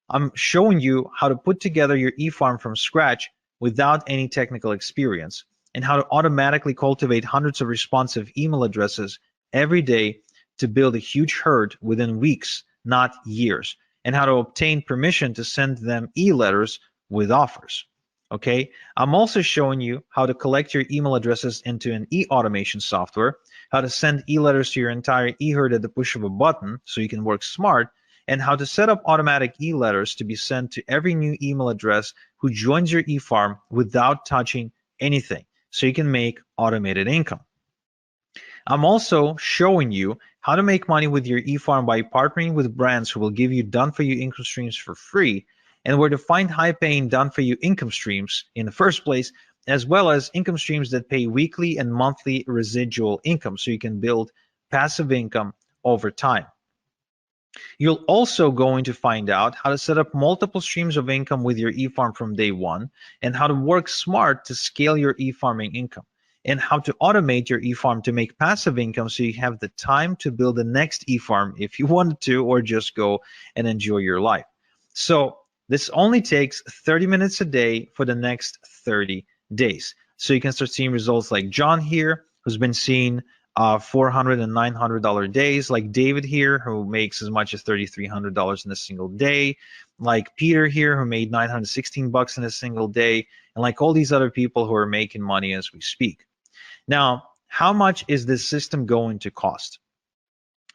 I'm showing you how to put together your e-farm from scratch without any technical experience, and how to automatically cultivate hundreds of responsive email addresses every day to build a huge herd within weeks, not years, and how to obtain permission to send them e-letters with offers. Okay, I'm also showing you how to collect your email addresses into an e-automation software, how to send e-letters to your entire e-herd at the push of a button so you can work smart, and how to set up automatic e-letters to be sent to every new email address who joins your e-farm without touching anything so you can make automated income. I'm also showing you how to make money with your e-farm by partnering with brands who will give you done-for-you income streams for free, and where to find high-paying done-for-you income streams in the first place, as well as income streams that pay weekly and monthly residual income so you can build passive income over time. You're also going to find out how to set up multiple streams of income with your e-farm from day one, and how to work smart to scale your e-farming income, and how to automate your e-farm to make passive income so you have the time to build the next e-farm if you wanted to, or just go and enjoy your life. So this only takes 30 minutes a day for the next 30 days. So you can start seeing results like John here, who's been seeing $400 and $900 days, like David here, who makes as much as $3,300 in a single day, like Peter here, who made 916 bucks in a single day, and like all these other people who are making money as we speak. Now, how much is this system going to cost?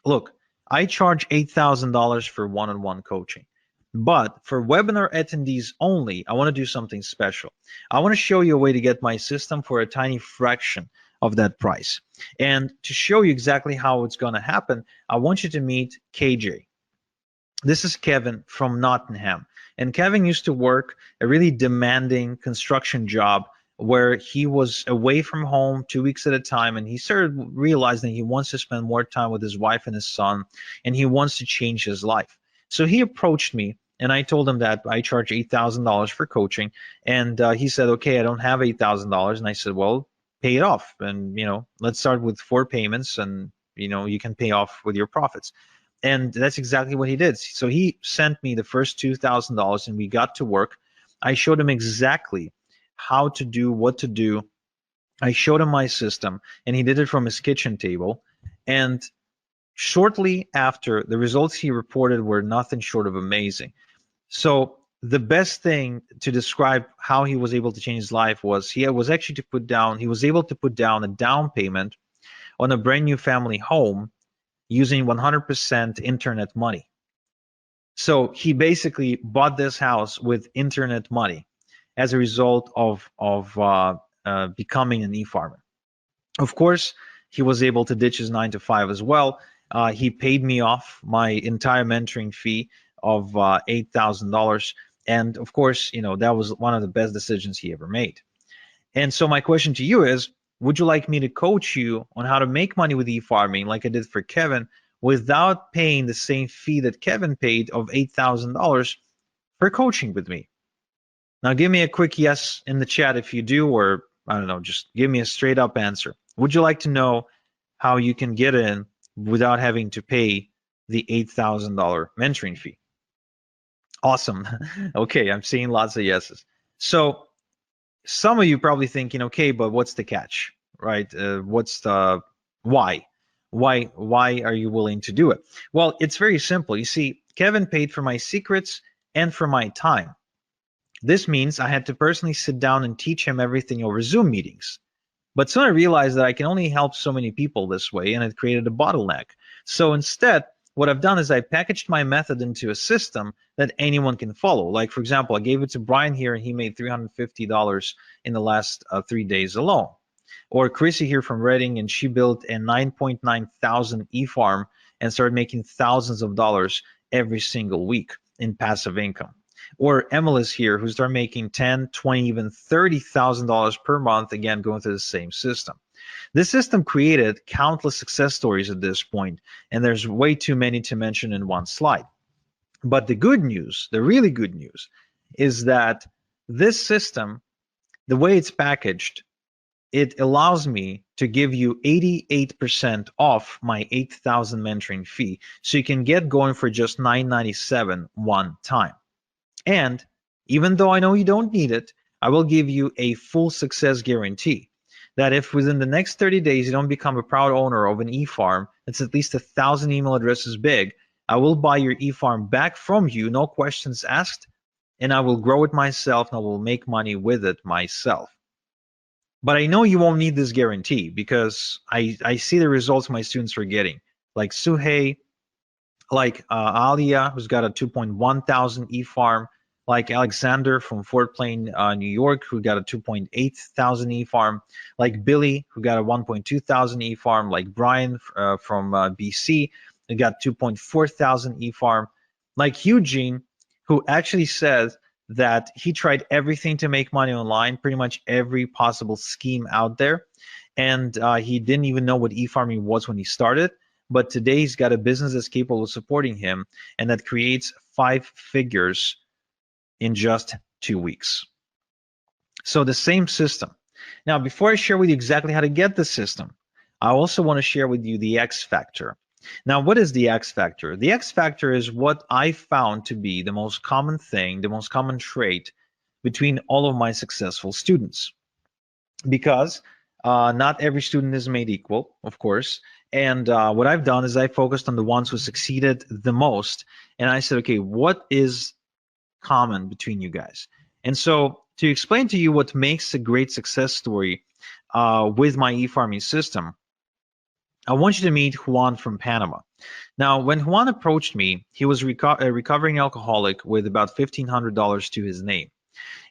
Look, I charge $8,000 for one-on-one coaching. But for webinar attendees only, I want to do something special. I want to show you a way to get my system for a tiny fraction of that price. And to show you exactly how it's going to happen, I want you to meet KJ. This is Kevin from Nottingham. And Kevin used to work a really demanding construction job where he was away from home 2 weeks at a time, and he started realizing he wants to spend more time with his wife and his son, and he wants to change his life. So he approached me, and I told him that I charge $8,000 for coaching, and he said, okay, I don't have $8,000. And I said, well, pay it off, and let's start with 4 payments, and you can pay off with your profits. And that's exactly what he did. So he sent me the first $2,000, and we got to work. I showed him exactly how to do what to do. I showed him my system, and he did it from his kitchen table. And shortly after, the results he reported were nothing short of amazing. So the best thing to describe how he was able to change his life was he was able to put down a down payment on a brand new family home using 100% internet money. So he basically bought this house with internet money as a result of becoming an e-farmer. Of course, he was able to ditch his 9 to 5 as well. He paid me off my entire mentoring fee of $8,000. And of course, that was one of the best decisions he ever made. And so my question to you is, would you like me to coach you on how to make money with e-farming like I did for Kevin without paying the same fee that Kevin paid of $8,000 for coaching with me? Now give me a quick yes in the chat if you do, or I don't know, just give me a straight up answer. Would you like to know how you can get in without having to pay the $8,000 mentoring fee? Awesome. Okay, I'm seeing lots of yeses. So some of you probably thinking, okay, but what's the catch, right? What's the why? Why are you willing to do it? Well, it's very simple. You see, Kevin paid for my secrets and for my time. This means I had to personally sit down and teach him everything over Zoom meetings. But soon I realized that I can only help so many people this way, and it created a bottleneck. So instead, what I've done is I packaged my method into a system that anyone can follow. Like, for example, I gave it to Brian here, and he made $350 in the last 3 days alone. Or Chrissy here from Reading, and she built a 9.9 thousand e-farm and started making thousands of dollars every single week in passive income. Or Emily's here, who started making $10, $20, even $30,000 per month, again, going through the same system. This system created countless success stories at this point, and there's way too many to mention in one slide. But the good news, the really good news, is that this system, the way it's packaged, it allows me to give you 88% off my $8,000 mentoring fee, so you can get going for just $997 one time. And even though I know you don't need it, I will give you a full success guarantee that if within the next 30 days you don't become a proud owner of an e-farm that's at least 1,000 email addresses big, I will buy your e-farm back from you, no questions asked, and I will grow it myself and I will make money with it myself. But I know you won't need this guarantee because I see the results my students are getting, like Suhei, like Alia, who's got a 2.1 thousand e-farm, like Alexander from Fort Plain, New York, who got a 2.8 thousand e-farm, like Billy, who got a 1.2 thousand e-farm, like Brian from BC, who got 2.4 thousand e-farm, like Eugene, who actually says that he tried everything to make money online, pretty much every possible scheme out there, and he didn't even know what e-farming was when he started, but today he's got a business that's capable of supporting him and that creates 5 figures in just 2 weeks. So the same system. Now, before I share with you exactly how to get the system, I also want to share with you the X factor. Now, what is the X factor? The X factor is what I found to be the most common thing, the most common trait between all of my successful students. Because not every student is made equal, of course. And what I've done is I focused on the ones who succeeded the most. And I said, okay, what is common between you guys? And so to explain to you what makes a great success story with my e-farming system, I want you to meet Juan from Panama. Now, when Juan approached me, he was a recovering alcoholic with about $1,500 to his name.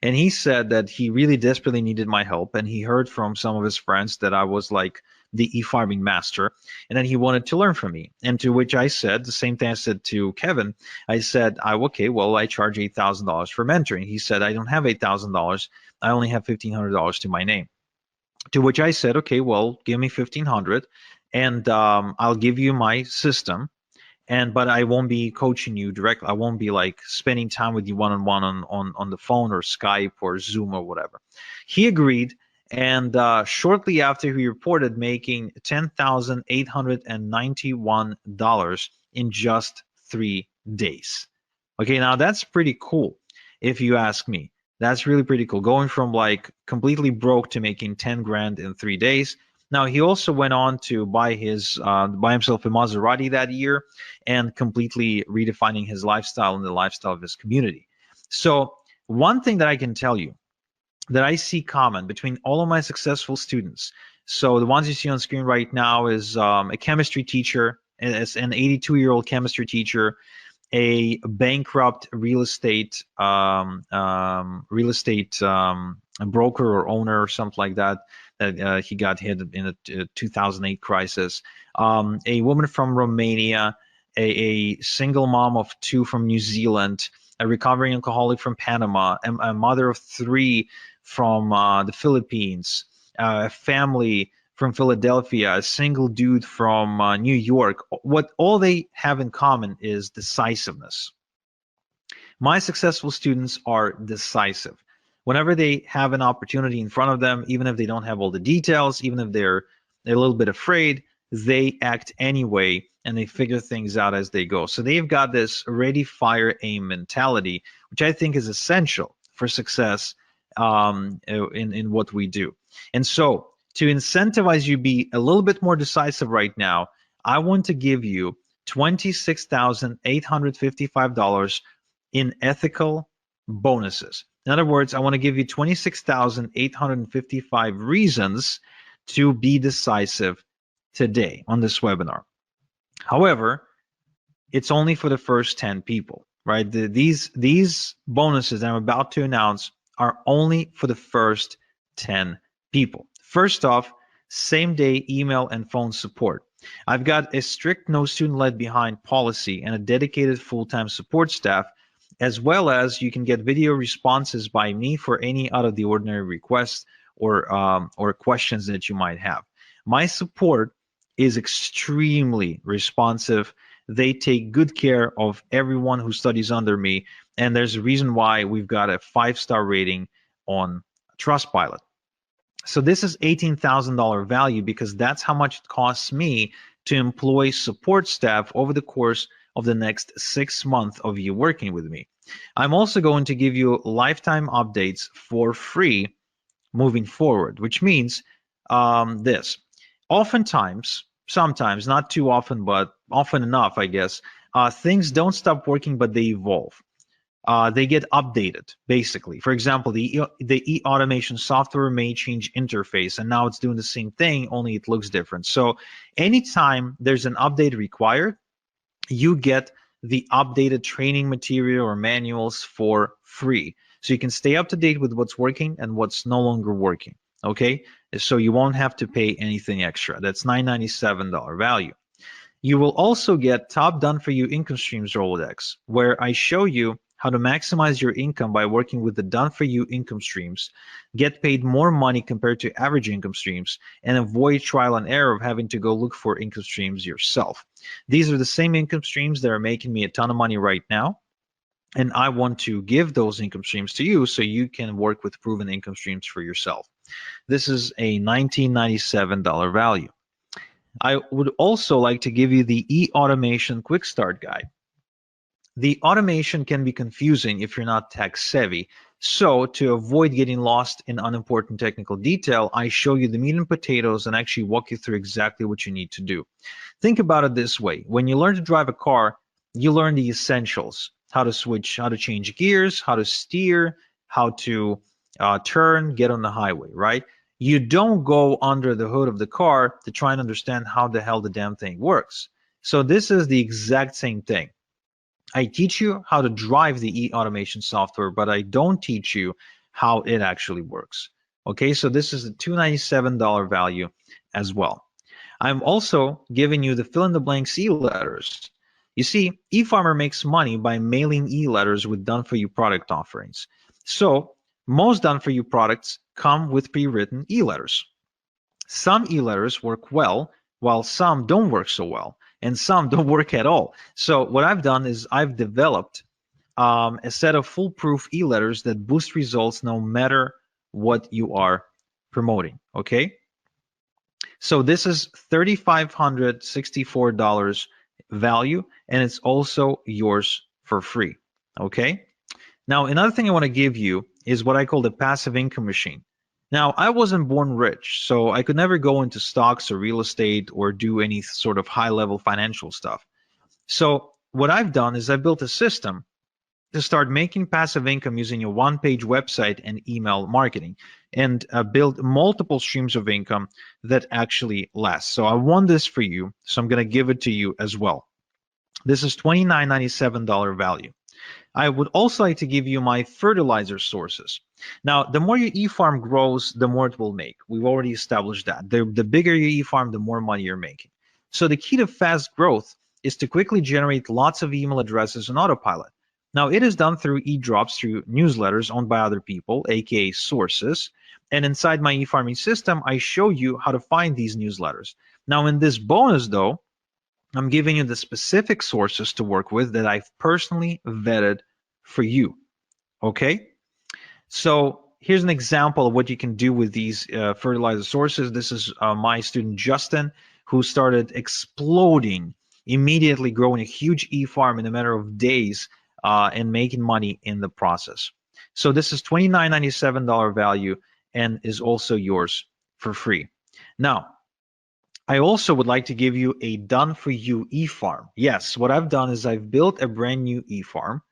And he said that he really desperately needed my help, and he heard from some of his friends that I was like the e-farming master, and then he wanted to learn from me. And to which I said the same thing I said to Kevin. I said, okay, well, I charge $8,000 for mentoring. He said, I don't have $8,000. I only have $1,500 to my name. To which I said, okay, well, give me $1,500, and I'll give you my system. But I won't be coaching you directly. I won't be like spending time with you one-on-one on the phone or Skype or Zoom or whatever. He agreed, and shortly after he reported making $10,891 in just 3 days. Okay, now that's pretty cool if you ask me. That's really pretty cool. Going from like completely broke to making 10 grand in 3 days. Now, he also went on to buy himself a Maserati that year and completely redefining his lifestyle and the lifestyle of his community. So one thing that I can tell you that I see common between all of my successful students. So the ones you see on screen right now is a chemistry teacher, as an 82-year-old chemistry teacher, a bankrupt real estate broker or owner or something like that. He got hit in a 2008 crisis. A woman from Romania, a single mom of 2 from New Zealand, a recovering alcoholic from Panama, a mother of 3 from the Philippines, a family from Philadelphia, a single dude from New York. What all they have in common is decisiveness. My successful students are decisive. Whenever they have an opportunity in front of them, even if they don't have all the details, even if they're a little bit afraid, they act anyway and they figure things out as they go. So they've got this ready, fire, aim mentality, which I think is essential for success in what we do. And so to incentivize you be a little bit more decisive right now, I want to give you $26,855 in ethical bonuses. In other words, I want to give you 26,855 reasons to be decisive today on this webinar. However, it's only for the first 10 people, right? These bonuses that I'm about to announce are only for the first 10 people. First off, same-day email and phone support. I've got a strict no student left behind policy and a dedicated full-time support staff, as well as you can get video responses by me for any out of the ordinary requests or questions that you might have. My support is extremely responsive. They take good care of everyone who studies under me, and there's a reason why we've got a 5-star rating on Trustpilot. So this is $18,000 value because that's how much it costs me to employ support staff over the course of the next 6 months of you working with me. I'm also going to give you lifetime updates for free moving forward, which means this. Oftentimes, sometimes, not too often, but often enough, I guess, things don't stop working, but they evolve. they get updated basically. For example, the e-automation software may change interface, and now it's doing the same thing, only it looks different. So anytime there's an update required, you get the updated training material or manuals for free. So you can stay up to date with what's working and what's no longer working. Okay, so you won't have to pay anything extra. That's $997 value. You will also get Top Done For You Income Streams Rolodex, where I show you how to maximize your income by working with the Done For You income streams, get paid more money compared to average income streams, and avoid trial and error of having to go look for income streams yourself. These are the same income streams that are making me a ton of money right now, and I want to give those income streams to you so you can work with proven income streams for yourself. This is a $1997 value. I would also like to give you the e-automation quick start guide. The automation can be confusing if you're not tech savvy. So to avoid getting lost in unimportant technical detail, I show you the meat and potatoes and actually walk you through exactly what you need to do. Think about it this way. When you learn to drive a car, you learn the essentials: how to switch, how to change gears, how to steer, how to turn, get on the highway, right? You don't go under the hood of the car to try and understand how the hell the damn thing works. So this is the exact same thing. I teach you how to drive the e-automation software, but I don't teach you how it actually works. Okay, so this is a $297 value as well. I'm also giving you the fill-in-the-blanks e-letters. You see, eFarmer makes money by mailing e-letters with done-for-you product offerings. So most done-for-you products come with pre-written e-letters. Some e-letters work well, while some don't work so well, and some don't work at all. So what I've done is I've developed a set of foolproof e-letters that boost results no matter what you are promoting, okay? So this is $3,564 value, and it's also yours for free, okay? Now, another thing I want to give you is what I call the passive income machine. Now, I wasn't born rich, so I could never go into stocks or real estate or do any sort of high-level financial stuff. So what I've done is I built a system to start making passive income using a one-page website and email marketing, and build multiple streams of income that actually last. So I want this for you, so I'm going to give it to you as well. This is $29.97 value. I would also like to give you my fertilizer sources. Now, the more your e-farm grows, the more it will make. We've already established that. The bigger your e-farm, the more money you're making. So the key to fast growth is to quickly generate lots of email addresses on autopilot. Now, it is done through e-drops, through newsletters owned by other people, aka sources. And inside my e-farming system, I show you how to find these newsletters. Now, in this bonus, though, I'm giving you the specific sources to work with that I've personally vetted for you, okay? So here's an example of what you can do with these fertilizer sources. This is my student Justin, who started exploding, immediately growing a huge e-farm in a matter of days and making money in the process. So this is $29.97 value and is also yours for free. Now, I also would like to give you a done-for-you e-farm. Yes, what I've done is I've built a brand new e-farm,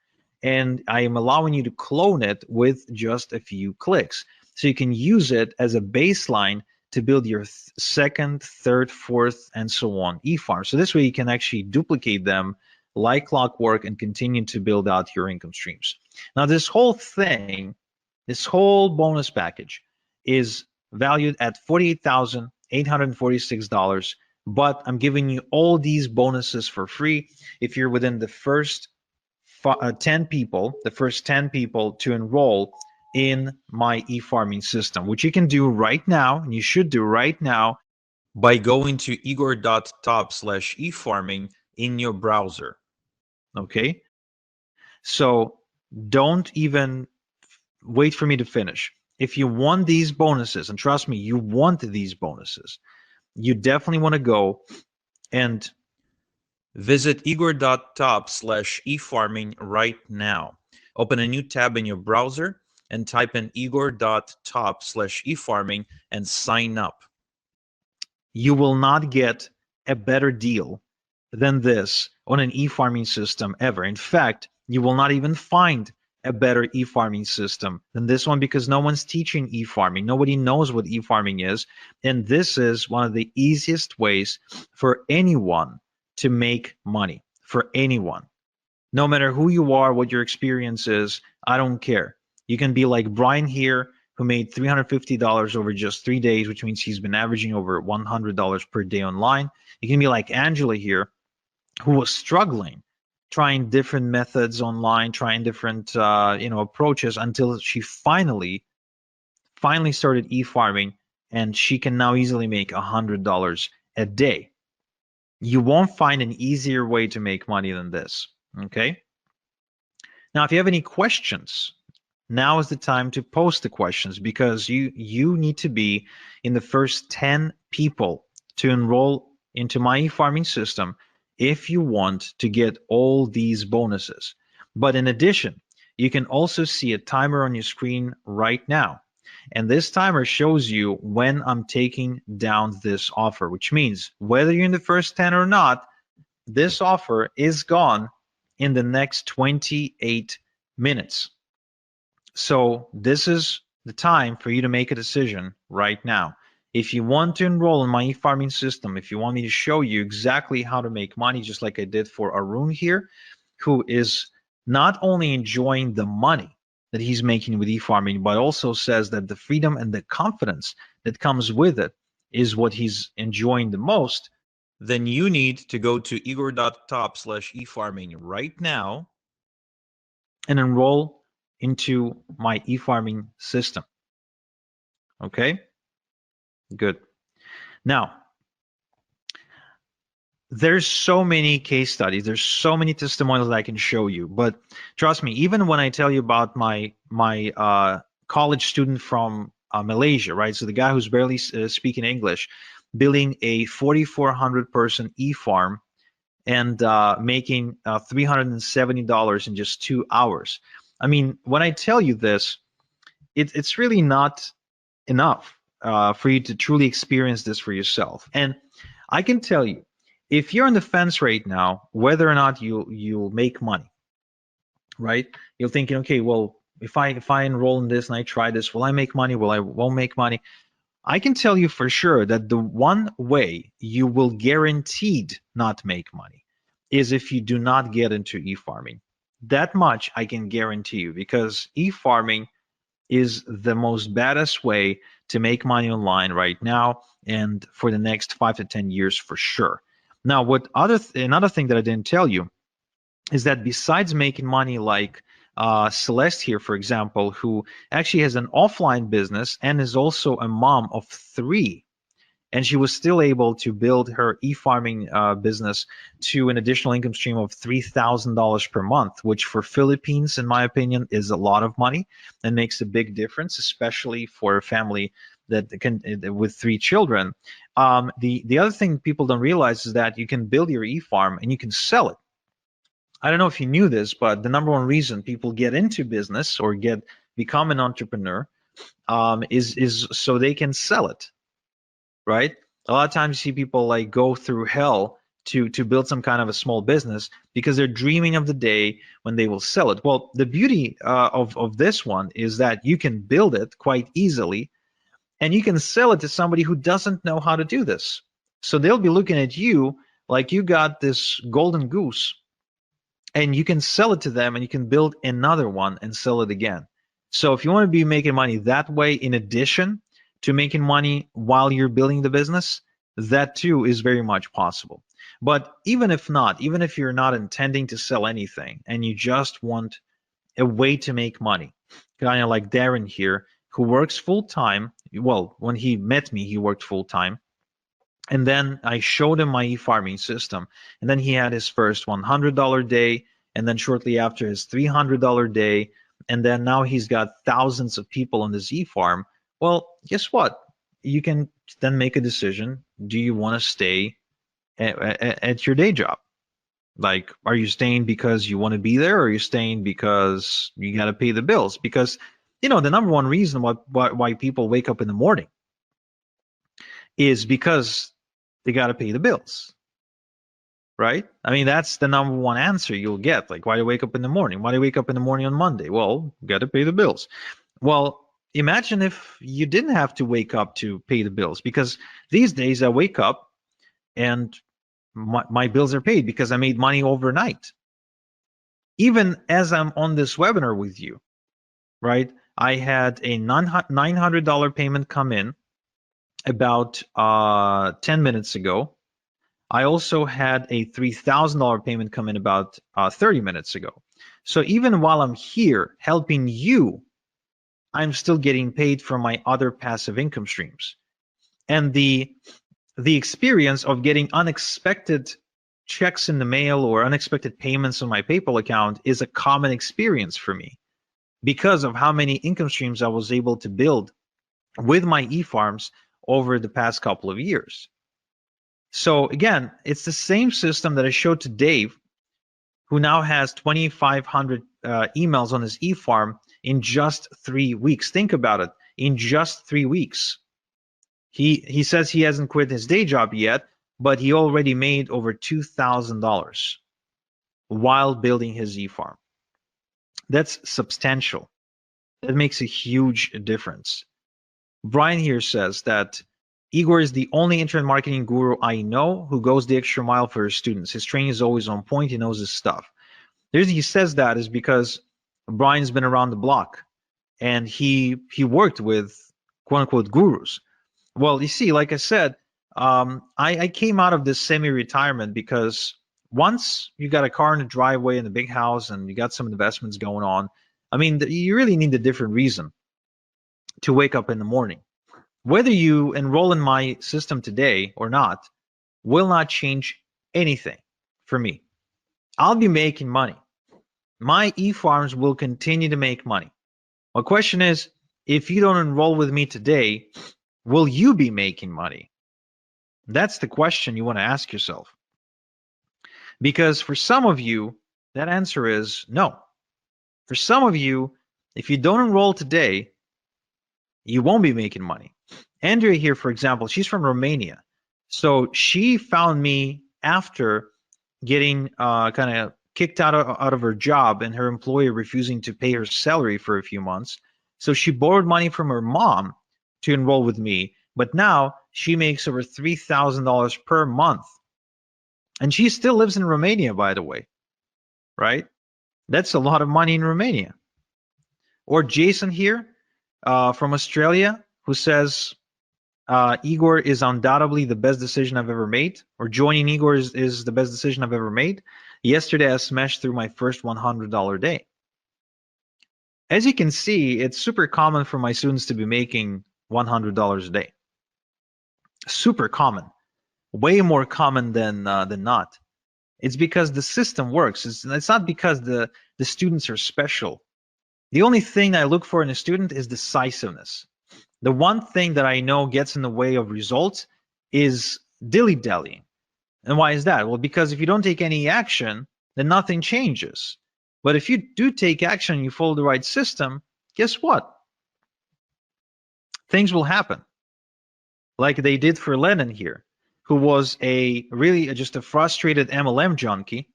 and I am allowing you to clone it with just a few clicks. So you can use it as a baseline to build your second, third, fourth, and so on e-farm. So this way you can actually duplicate them like clockwork and continue to build out your income streams. Now this whole thing, this whole bonus package is valued at $48,846, but I'm giving you all these bonuses for free if you're within the first 10 people, to enroll in my e-farming system, which you can do right now, and you should do right now by going to igor.top/efarming in your browser. Okay, so don't even wait for me to finish. If you want these bonuses, and trust me, you want these bonuses, you definitely want to go and visit igor.top/efarming right now. Open a new tab in your browser and type in igor.top/efarming and sign up. You will not get a better deal than this on an e-farming system ever. In fact, you will not even find a better e-farming system than this one, because no one's teaching e-farming. Nobody knows what e-farming is. And this is one of the easiest ways for anyone to make money, for anyone. No matter who you are, what your experience is, I don't care. You can be like Brian here, who made $350 over just 3 days, which means he's been averaging over $100 per day online. You can be like Angela here, who was struggling, trying different methods online, trying different approaches, until she finally started e-farming, and she can now easily make $100 a day. You won't find an easier way to make money than this. Okay. Now, if you have any questions, now is the time to post the questions, because you need to be in the first 10 people to enroll into my e-farming system if you want to get all these bonuses. But in addition, you can also see a timer on your screen right now. And this timer shows you when I'm taking down this offer, which means whether you're in the first 10 or not, this offer is gone in the next 28 minutes. So this is the time for you to make a decision right now. If you want to enroll in my e-farming system, if you want me to show you exactly how to make money, just like I did for Arun here, who is not only enjoying the money that he's making with e-farming, but also says that the freedom and the confidence that comes with it is what he's enjoying the most, then you need to go to igor.top/efarming right now and enroll into my e-farming system. Okay, good. Now, there's so many case studies, there's so many testimonials that I can show you, but trust me, even when I tell you about my college student from Malaysia, right? So the guy who's barely speaking English, building a 4,400 person e-farm and making $370 in just 2 hours. I mean, when I tell you this, it's really not enough for you to truly experience this for yourself. And I can tell you, if you're on the fence right now, whether or not you'll make money, right? You're thinking, okay, well, if I enroll in this and I try this, will I make money? Will I won't make money? I can tell you for sure that the one way you will guaranteed not make money is if you do not get into e-farming. That much I can guarantee you, because e-farming is the most baddest way to make money online right now and for the next 5 to 10 years for sure. Now, another thing that I didn't tell you is that besides making money like Celeste here, for example, who actually has an offline business and is also a mom of 3, and she was still able to build her e-farming business to an additional income stream of $3,000 per month, which for Philippines, in my opinion, is a lot of money and makes a big difference, especially for a family that can with 3 children. The other thing people don't realize is that you can build your e-farm and you can sell it. I don't know if you knew this, but the number one reason people get into business or become an entrepreneur is so they can sell it, right? A lot of times you see people like go through hell to build some kind of a small business because they're dreaming of the day when they will sell it. Well, the beauty of this one is that you can build it quite easily, and you can sell it to somebody who doesn't know how to do this. So they'll be looking at you like you got this golden goose, and you can sell it to them, and you can build another one and sell it again. So if you want to be making money that way, in addition to making money while you're building the business, that too is very much possible. But even if not, even if you're not intending to sell anything and you just want a way to make money, kind of like Darren here, who works full time. Well, when he met me, he worked full time. And then I showed him my e-farming system. And then he had his first $100 day. And then shortly after, his $300 day. And then now he's got thousands of people on this e-farm. Well, guess what? You can then make a decision. Do you want to stay at your day job? Like, are you staying because you want to be there, or are you staying because you got to pay the bills? Because, the number one reason why people wake up in the morning is because they got to pay the bills. right? I mean, that's the number one answer you'll get. Like, why do you wake up in the morning? Why do you wake up in the morning on Monday? Well, got to pay the bills. Well, imagine if you didn't have to wake up to pay the bills, because these days I wake up and my bills are paid because I made money overnight. Even as I'm on this webinar with you, right? I had a $900 payment come in about 10 minutes ago. I also had a $3,000 payment come in about 30 minutes ago. So even while I'm here helping you, I'm still getting paid from my other passive income streams. And the experience of getting unexpected checks in the mail or unexpected payments on my PayPal account is a common experience for me because of how many income streams I was able to build with my e-farms over the past couple of years. So again, it's the same system that I showed to Dave, who now has 2,500 emails on his e-farm in just 3 weeks. Think about it, in just 3 weeks. He says he hasn't quit his day job yet, but he already made over $2,000 while building his e-farm. That's substantial. That makes a huge difference. Brian here says that Igor is the only internet marketing guru I know who goes the extra mile for his students. His training is always on point. He knows his stuff. The reason he says that is because Brian's been around the block and he worked with quote unquote gurus. Well, you see, like I said, I came out of this semi-retirement because once you got a car in the driveway and a big house and you got some investments going on, I mean, you really need a different reason to wake up in the morning. Whether you enroll in my system today or not will not change anything for me. I'll be making money. My e-farms will continue to make money. My question is, if you don't enroll with me today, will you be making money? That's the question you want to ask yourself. Because for some of you, that answer is no. For some of you, if you don't enroll today, you won't be making money. Andrea here, for example, she's from Romania. So she found me after getting kind of kicked out of her job and her employer refusing to pay her salary for a few months. So she borrowed money from her mom to enroll with me. But now she makes over $3,000 per month. And she still lives in Romania, by the way, right? That's a lot of money in Romania. Or Jason here from Australia, who says, Igor is undoubtedly the best decision I've ever made, or joining Igor is the best decision I've ever made. Yesterday, I smashed through my first $100 day. As you can see, it's super common for my students to be making $100 a day. Super common, way more common than not. It's because the system works. It's not because the students are special. The only thing I look for in a student is decisiveness. The one thing that I know gets in the way of results is dilly-dallying. And why is that? Well, because if you don't take any action, then nothing changes. But if you do take action and you follow the right system, guess what? Things will happen. Like they did for Lennon here, who was just a frustrated MLM junkie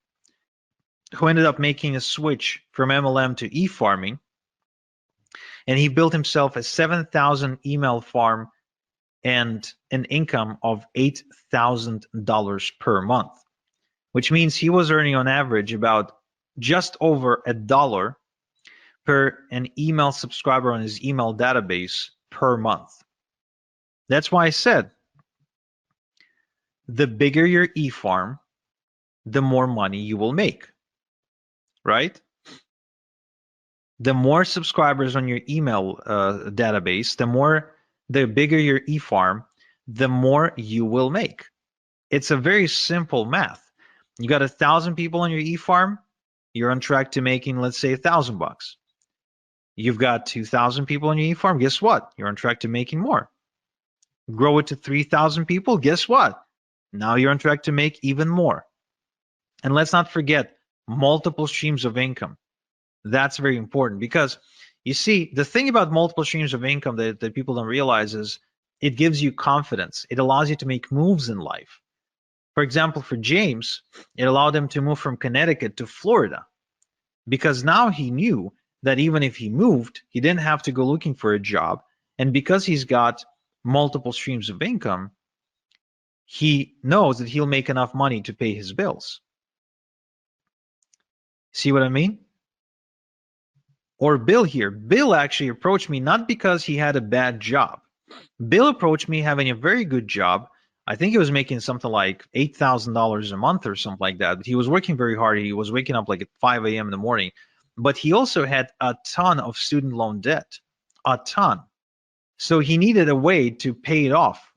who ended up making a switch from MLM to e-farming. And he built himself a 7,000 email farm and an income of $8,000 per month, which means he was earning on average about just over $1 per an email subscriber on his email database per month. That's why I said, the bigger your e-farm, the more money you will make, right? The more subscribers on your email database, the bigger your e-farm, the more you will make. It's a very simple math. You got 1,000 people on your e-farm, you're on track to making, let's say, $1,000. You've got 2,000 people on your e-farm, guess what? You're on track to making more. Grow it to 3,000 people, guess what? Now you're on track to make even more. And let's not forget multiple streams of income. That's very important because you see, the thing about multiple streams of income that people don't realize is it gives you confidence. It allows you to make moves in life. For example, for James, it allowed him to move from Connecticut to Florida because now he knew that even if he moved, he didn't have to go looking for a job. And because he's got multiple streams of income, he knows that he'll make enough money to pay his bills. See what I mean? Or Bill here. Bill actually approached me not because he had a bad job. Bill approached me having a very good job. I think he was making something like $8,000 a month or something like that. But he was working very hard. He was waking up like at 5 a.m. in the morning. But he also had a ton of student loan debt, a ton. So he needed a way to pay it off.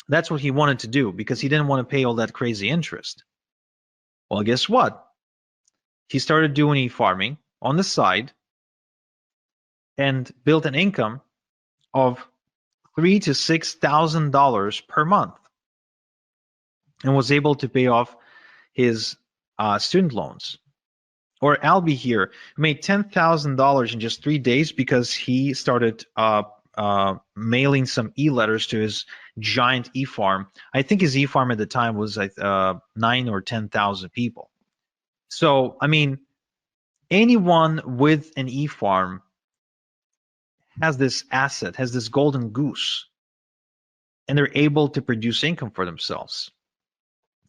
That's what he wanted to do because he didn't want to pay all that crazy interest. Well, guess what? He started doing e-farming on the side and built an income of $3,000 to $6,000 per month and was able to pay off his student loans. Or Albie here made $10,000 in just 3 days because he started mailing some e-letters to his giant e-farm. I think his e-farm at the time was 9 or 10,000 people. So, I mean, anyone with an e-farm has this asset, has this golden goose, and they're able to produce income for themselves.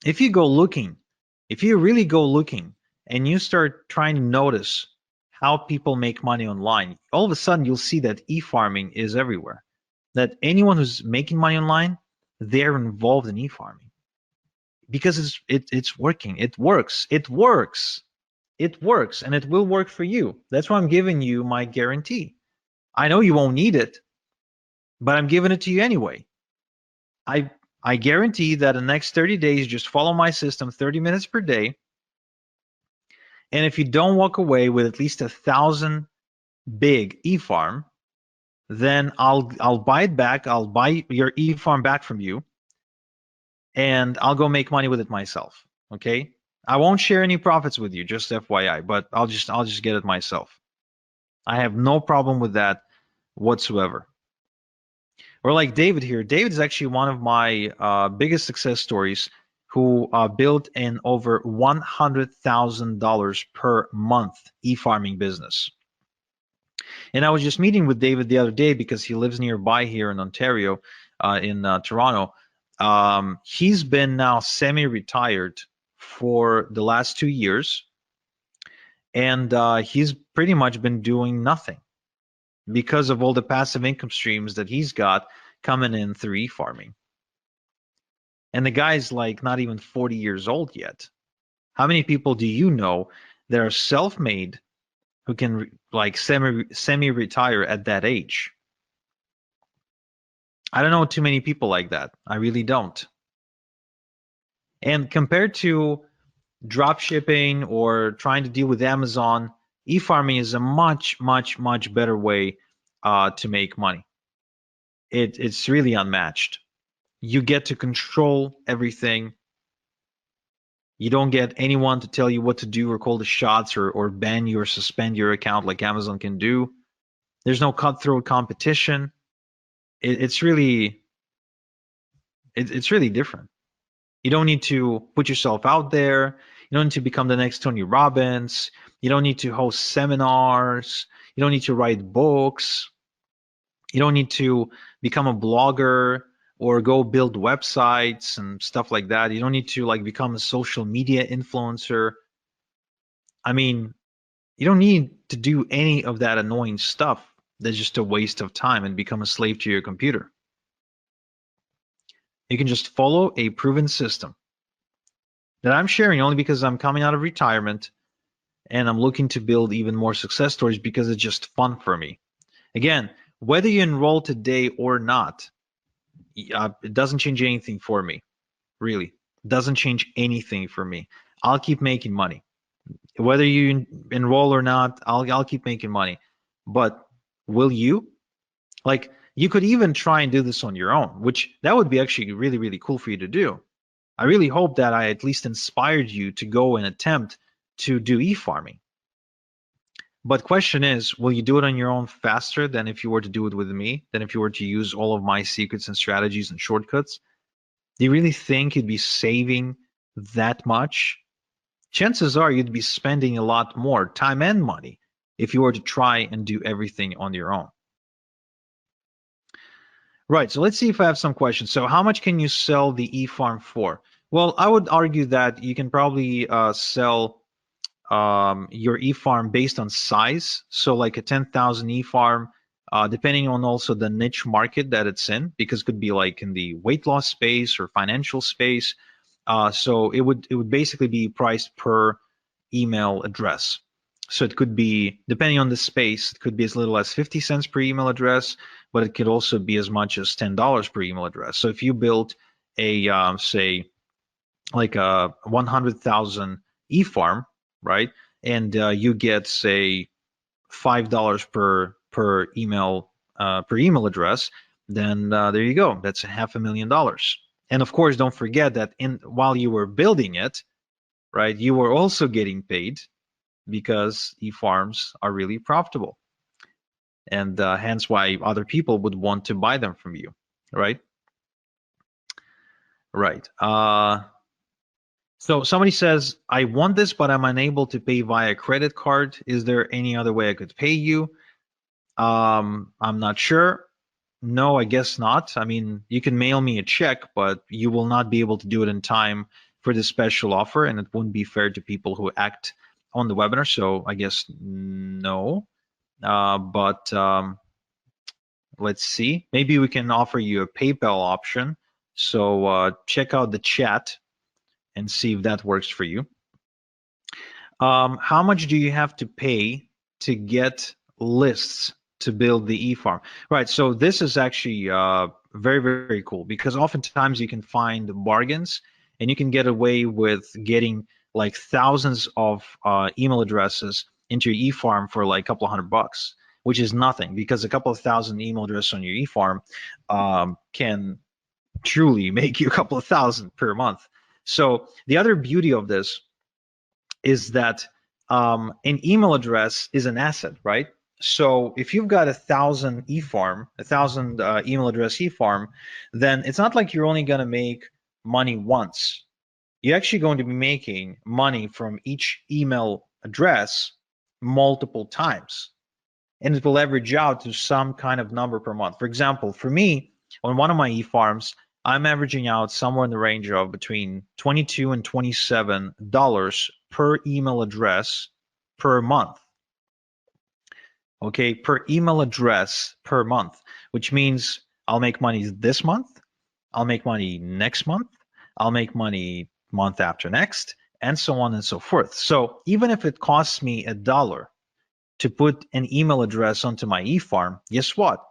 If you go looking, if you really go looking and you start trying to notice how people make money online, all of a sudden you'll see that e-farming is everywhere. That anyone who's making money online, they're involved in e-farming because it's working. It works. It works. It works, and it will work for you. That's why I'm giving you my guarantee. I know you won't need it, but I'm giving it to you anyway. I guarantee that in the next 30 days, just follow my system 30 minutes per day. And if you don't walk away with at least 1,000 big e-farm, then I'll buy it back. I'll buy your e-farm back from you, and I'll go make money with it myself. Okay? I won't share any profits with you, just FYI, but I'll just get it myself. I have no problem with that whatsoever. Or like David here. David is actually one of my biggest success stories who built an over $100,000 per month e-farming business. And I was just meeting with David the other day because he lives nearby here in Ontario, in Toronto. He's been now semi-retired for the last 2 years, and he's pretty much been doing nothing because of all the passive income streams that he's got coming in through e-farming. And the guy's like not even 40 years old yet. How many people do you know that are self-made who can like semi-retire at that age? I don't know too many people like that. I really don't. And compared to drop shipping or trying to deal with Amazon, e-farming is a much, much, much better way to make money. It's really unmatched. You get to control everything. You don't get anyone to tell you what to do or call the shots or ban you or suspend your account like Amazon can do. There's no cutthroat competition. It's really different. You don't need to put yourself out there. You don't need to become the next Tony Robbins. You don't need to host seminars. You don't need to write books. You don't need to become a blogger or go build websites and stuff like that. You don't need to like become a social media influencer. I mean, you don't need to do any of that annoying stuff that's just a waste of time and become a slave to your computer. You can just follow a proven system that I'm sharing only because I'm coming out of retirement and I'm looking to build even more success stories because it's just fun for me. Again, whether you enroll today or not, it doesn't change anything for me, really. It doesn't change anything for me. I'll keep making money. Whether you enroll or not, I'll keep making money. But will you? Like, you could even try and do this on your own, which that would be actually really, really cool for you to do. I really hope that I at least inspired you to go and attempt to do e-farming. But question is, will you do it on your own faster than if you were to do it with me, than if you were to use all of my secrets and strategies and shortcuts? Do you really think you'd be saving that much? Chances are you'd be spending a lot more time and money if you were to try and do everything on your own. Right, so let's see if I have some questions. So how much can you sell the eFarm for? Well, I would argue that you can probably sell your eFarm based on size. So like a 10,000 eFarm, depending on also the niche market that it's in, because it could be like in the weight loss space or financial space. So it would basically be priced per email address. So it could be, depending on the space, it could be as little as 50 cents per email address, but it could also be as much as $10 per email address. So if you built a, say, like a 100,000 eFarm, right, and you get, say, $5 per email address, then there you go. That's $500,000. And of course, don't forget that while you were building it, right, you were also getting paid because eFarms are really profitable, and hence why other people would want to buy them from you, right? Right. So somebody says, I want this, but I'm unable to pay via credit card. Is there any other way I could pay you? I'm not sure. No, I guess not. I mean, you can mail me a check, but you will not be able to do it in time for this special offer, and it wouldn't be fair to people who act on the webinar. So I guess no. But let's see. Maybe we can offer you a PayPal option. So check out the chat and see if that works for you. How much do you have to pay to get lists to build the eFarm? Right, so this is actually very, very cool, because oftentimes you can find bargains and you can get away with getting like thousands of email addresses into your eFarm for like a couple of $100, which is nothing, because a couple of thousand email addresses on your eFarm can truly make you a couple of thousand per month. So the other beauty of this is that an email address is an asset, right? So if you've got 1,000 eFarm, 1,000 email address eFarm, then it's not like you're only going to make money once. You're actually going to be making money from each email address multiple times, and it will average out to some kind of number per month. For example, for me, on one of my eFarms, I'm averaging out somewhere in the range of between $22 and $27 per email address per month. Okay, per email address per month, which means I'll make money this month, I'll make money next month, I'll make money month after next, and so on and so forth. So even if it costs me $1 to put an email address onto my eFarm, guess what?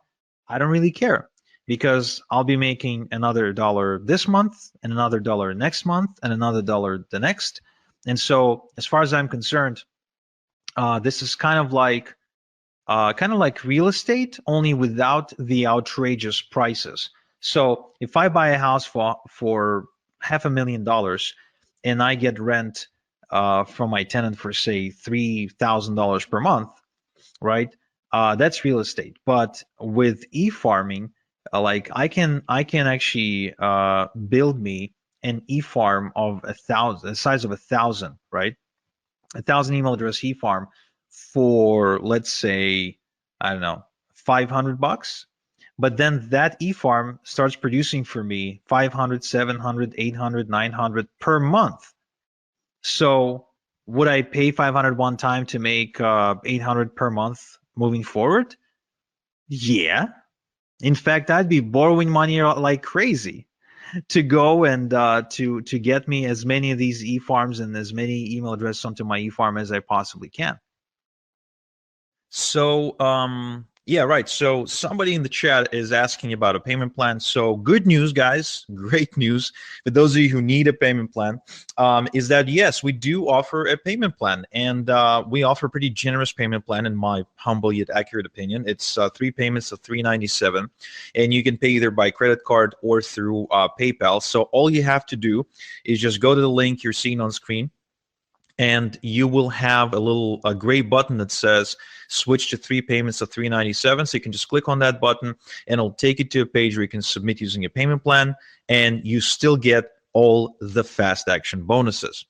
I don't really care, because I'll be making another $1 this month and another $1 next month and another $1 the next. And so as far as I'm concerned, this is kind of like real estate, only without the outrageous prices. So if I buy a house for $500,000 and I get rent from my tenant for, say, $3,000 per month, right? That's real estate. But with e-farming, like I can actually build me an e-farm of 1,000, the size of 1,000, right? 1,000 email address e-farm for, let's say, I don't know, $500. But then that e-farm starts producing for me 500, 700, 800, 900 per month. So would I pay 500 one time to make 800 per month moving forward? Yeah. In fact, I'd be borrowing money like crazy to go and to get me as many of these e-farms and as many email addresses onto my e-farm as I possibly can. So, yeah, right. So somebody in the chat is asking about a payment plan. So good news, guys, great news for those of you who need a payment plan, is that yes, we do offer a payment plan, and we offer a pretty generous payment plan in my humble yet accurate opinion. It's 3 payments of $397, and you can pay either by credit card or through PayPal. So all you have to do is just go to the link you're seeing on screen, and you will have a gray button that says switch to 3 payments of $397. So you can just click on that button and it'll take you to a page where you can submit using a payment plan, and you still get all the fast action bonuses.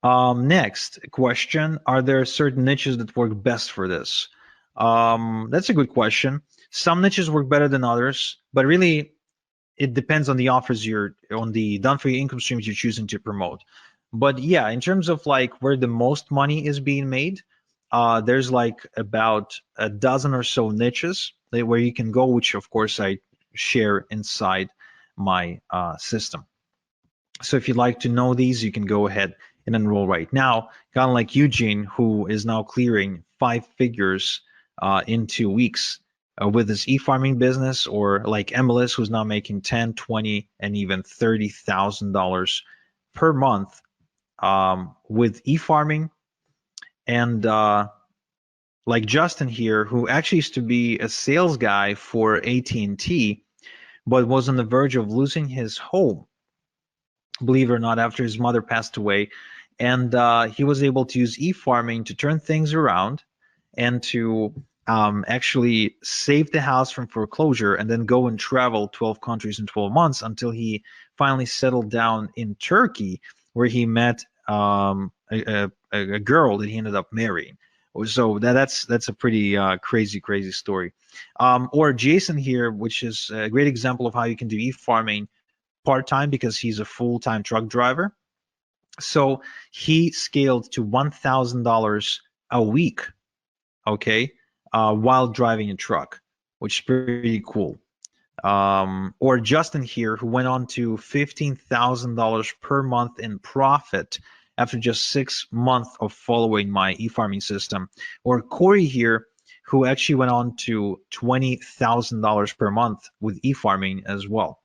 Next question, are there certain niches that work best for this? That's a good question. Some niches work better than others, but really it depends on the offers on the done for you income streams you're choosing to promote. But yeah, in terms of like where the most money is being made, there's like about a dozen or so niches where you can go, which of course I share inside my system. So if you'd like to know these, you can go ahead and enroll right now. Kind of like Eugene, who is now clearing 5 figures in 2 weeks with his e-farming business, or like MLS, who's now making 10, 20, and even $30,000 per month with e-farming. And like Justin here, who actually used to be a sales guy for AT&T, but was on the verge of losing his home, believe it or not, after his mother passed away. And he was able to use e-farming to turn things around and to actually save the house from foreclosure, and then go and travel 12 countries in 12 months until he finally settled down in Turkey, where he met a girl that he ended up marrying. So that's a pretty crazy story. Or Jason here, which is a great example of how you can do e-farming part-time, because he's a full-time truck driver. So he scaled to $1,000 a week, okay, while driving a truck, which is pretty cool. Or Justin here, who went on to $15,000 per month in profit after just 6 months of following my e-farming system. Or Corey here, who actually went on to $20,000 per month with e-farming as well.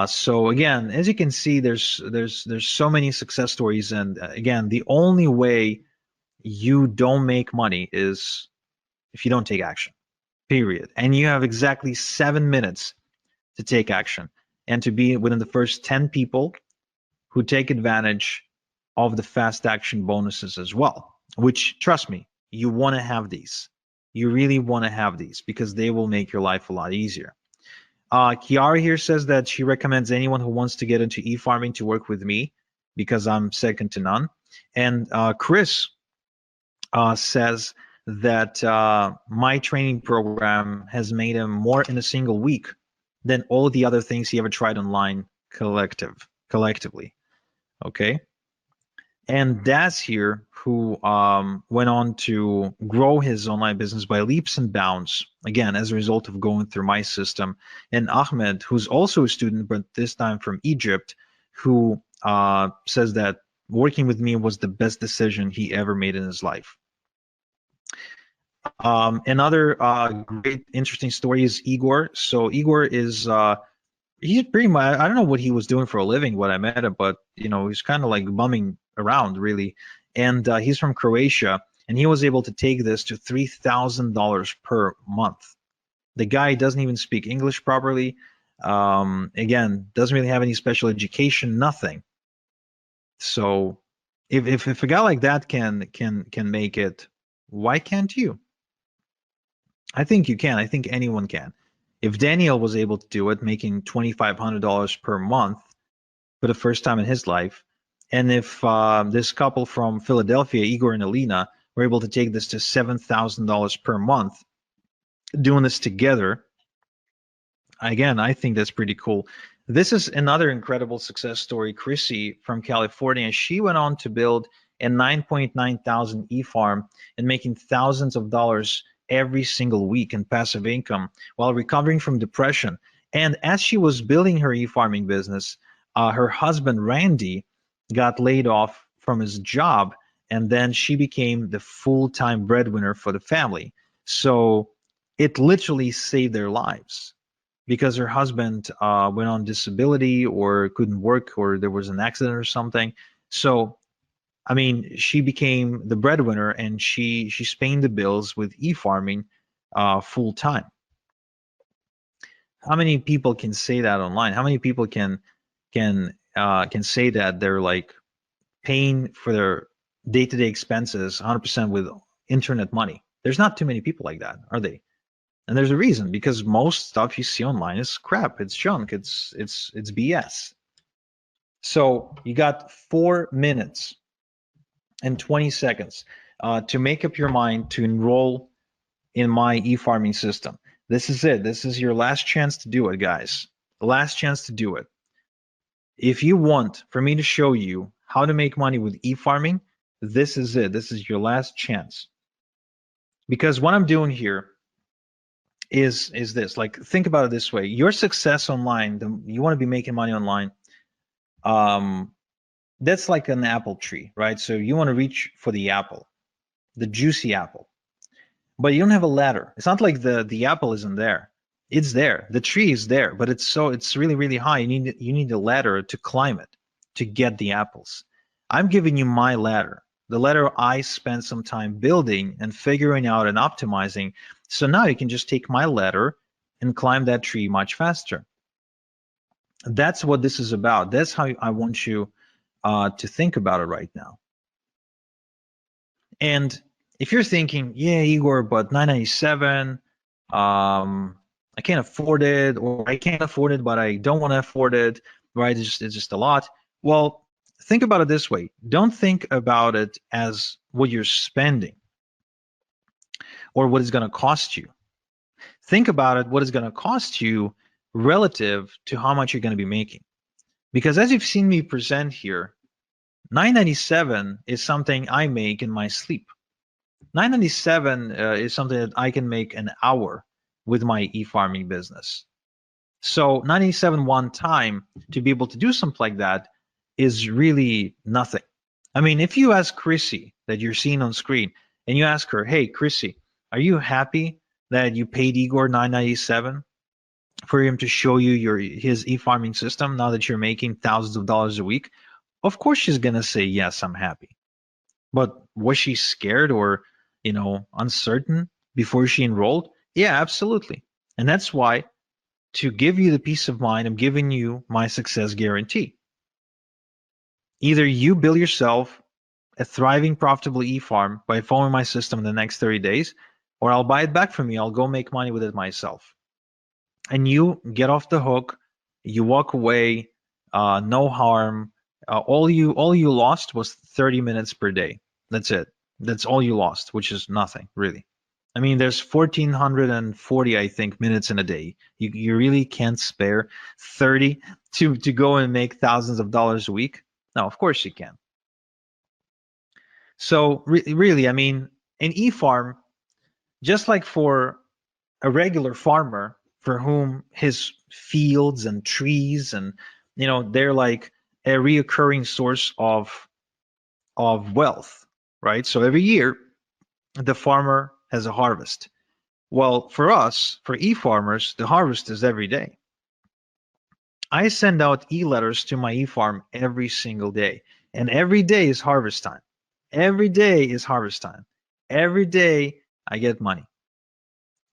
So again, as you can see, there's so many success stories, and again, the only way you don't make money is if you don't take action, period. And you have exactly 7 minutes to take action and to be within the first 10 people who take advantage of the fast action bonuses as well, which, trust me, you want to have these. You really want to have these because they will make your life a lot easier. Kiara here says that she recommends anyone who wants to get into e-farming to work with me because I'm second to none. And Chris says that my training program has made him more in a single week than all the other things he ever tried online collectively. Okay. And Daz here, who went on to grow his online business by leaps and bounds, again, as a result of going through my system. And Ahmed, who's also a student, but this time from Egypt, who says that working with me was the best decision he ever made in his life. Another great, interesting story is Igor. So Igor is he's pretty much, I don't know what he was doing for a living when I met him, but you know, he's kind of like bumming around really. And he's from Croatia, and he was able to take this to $3,000 per month. The guy doesn't even speak English properly. Again, doesn't really have any special education, nothing. So if a guy like that can make it, why can't you? I think you can. I think anyone can. If Daniel was able to do it, making $2,500 per month for the first time in his life, and if this couple from Philadelphia, Igor and Alina, were able to take this to $7,000 per month, doing this together, again, I think that's pretty cool. This is another incredible success story. Chrissy from California, she went on to build a 9.9 thousand e-farm and making thousands of dollars every single week in passive income while recovering from depression. And as she was building her e-farming business, her husband, Randy, got laid off from his job, and then she became the full-time breadwinner for the family. So it literally saved their lives because her husband went on disability or couldn't work, or there was an accident or something. So I mean, she became the breadwinner, and she's paying the bills with e-farming full time. How many people can say that online? How many people can can say that they're like paying for their day-to-day expenses 100% with internet money. There's not too many people like that, are they? And there's a reason, because most stuff you see online is crap. It's junk. It's BS. So you got 4 minutes and 20 seconds to make up your mind to enroll in my e-farming system. This is it. This is your last chance to do it, guys. The last chance to do it. If you want for me to show you how to make money with e-farming, this is it. This is your last chance. Because what I'm doing here is this. Like, think about it this way. Your success online, you want to be making money online. That's like an apple tree, right? So you want to reach for the apple, the juicy apple. But you don't have a ladder. It's not like the apple isn't there. It's there. The tree is there, but it's really, really high. You need a ladder to climb it to get the apples. I'm giving you my ladder, the ladder I spent some time building and figuring out and optimizing. So now you can just take my ladder and climb that tree much faster. That's what this is about. That's how I want you to think about it right now. And if you're thinking, yeah, Igor, but $997, I can't afford it, or I can't afford it, but I don't want to afford it, right? It's just a lot. Well, think about it this way. Don't think about it as what you're spending or what it's going to cost you. Think about it, what it's going to cost you relative to how much you're going to be making. Because as you've seen me present here, $997 is something I make in my sleep. $997 is something that I can make an hour with my e-farming business. So $997 one time to be able to do something like that is really nothing. I mean, if you ask Chrissy that you're seeing on screen, and you ask her, hey, Chrissy, are you happy that you paid Igor $997 for him to show you his e-farming system now that you're making thousands of dollars a week? Of course she's gonna say, yes, I'm happy. But was she scared or uncertain before she enrolled? Yeah, absolutely. And that's why, to give you the peace of mind, I'm giving you my success guarantee. Either you build yourself a thriving, profitable e-farm by following my system in the next 30 days, or I'll buy it back from you. I'll go make money with it myself. And you get off the hook, you walk away, no harm. All you lost was 30 minutes per day. That's it. That's all you lost, which is nothing, really. I mean, there's 1,440, I think, minutes in a day. You really can't spare 30 to go and make thousands of dollars a week? No, of course you can. So really, I mean, an e-farm, just like for a regular farmer for whom his fields and trees and, they're like a reoccurring source of wealth, right? So every year, the farmer has a harvest. Well, for us, for e-farmers, the harvest is every day. I send out e-letters to my e-farm every single day, and every day is harvest time. Every day is harvest time. Every day I get money.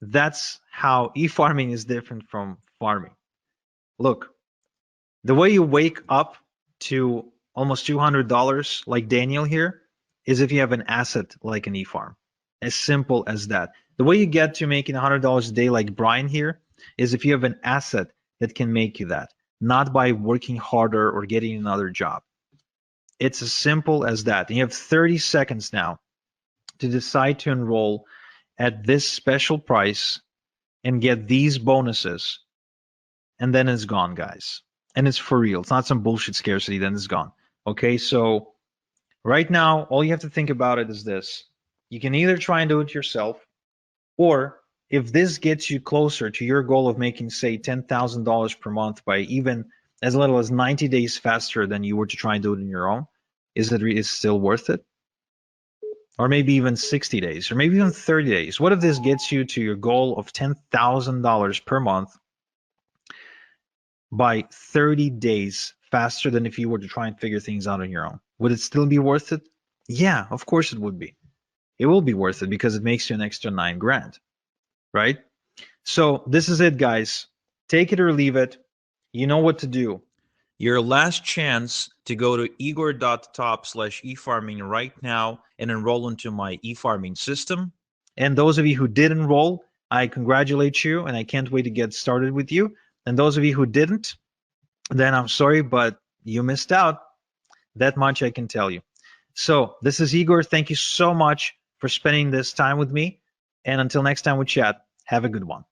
That's how e-farming is different from farming. Look, the way you wake up to almost $200 like Daniel here is if you have an asset like an e-farm. As simple as that. The way you get to making $100 a day like Brian here is if you have an asset that can make you that, not by working harder or getting another job. It's as simple as that. And you have 30 seconds now to decide to enroll at this special price and get these bonuses, and then it's gone, guys. And it's for real. It's not some bullshit scarcity, then it's gone. Okay, so right now, all you have to think about it is this. You can either try and do it yourself, or if this gets you closer to your goal of making, say, $10,000 per month by even as little as 90 days faster than you were to try and do it on your own, is it still worth it? Or maybe even 60 days, or maybe even 30 days. What if this gets you to your goal of $10,000 per month by 30 days faster than if you were to try and figure things out on your own? Would it still be worth it? Yeah, of course it would be. It will be worth it because it makes you an extra $9,000, right? So this is it, guys. Take it or leave it. You know what to do. Your last chance to go to igor.top/efarming right now and enroll into my efarming system. And those of you who did enroll, I congratulate you, and I can't wait to get started with you. And those of you who didn't, then I'm sorry, but you missed out. That much I can tell you. So this is Igor. Thank you so much for spending this time with me. And until next time we chat, have a good one.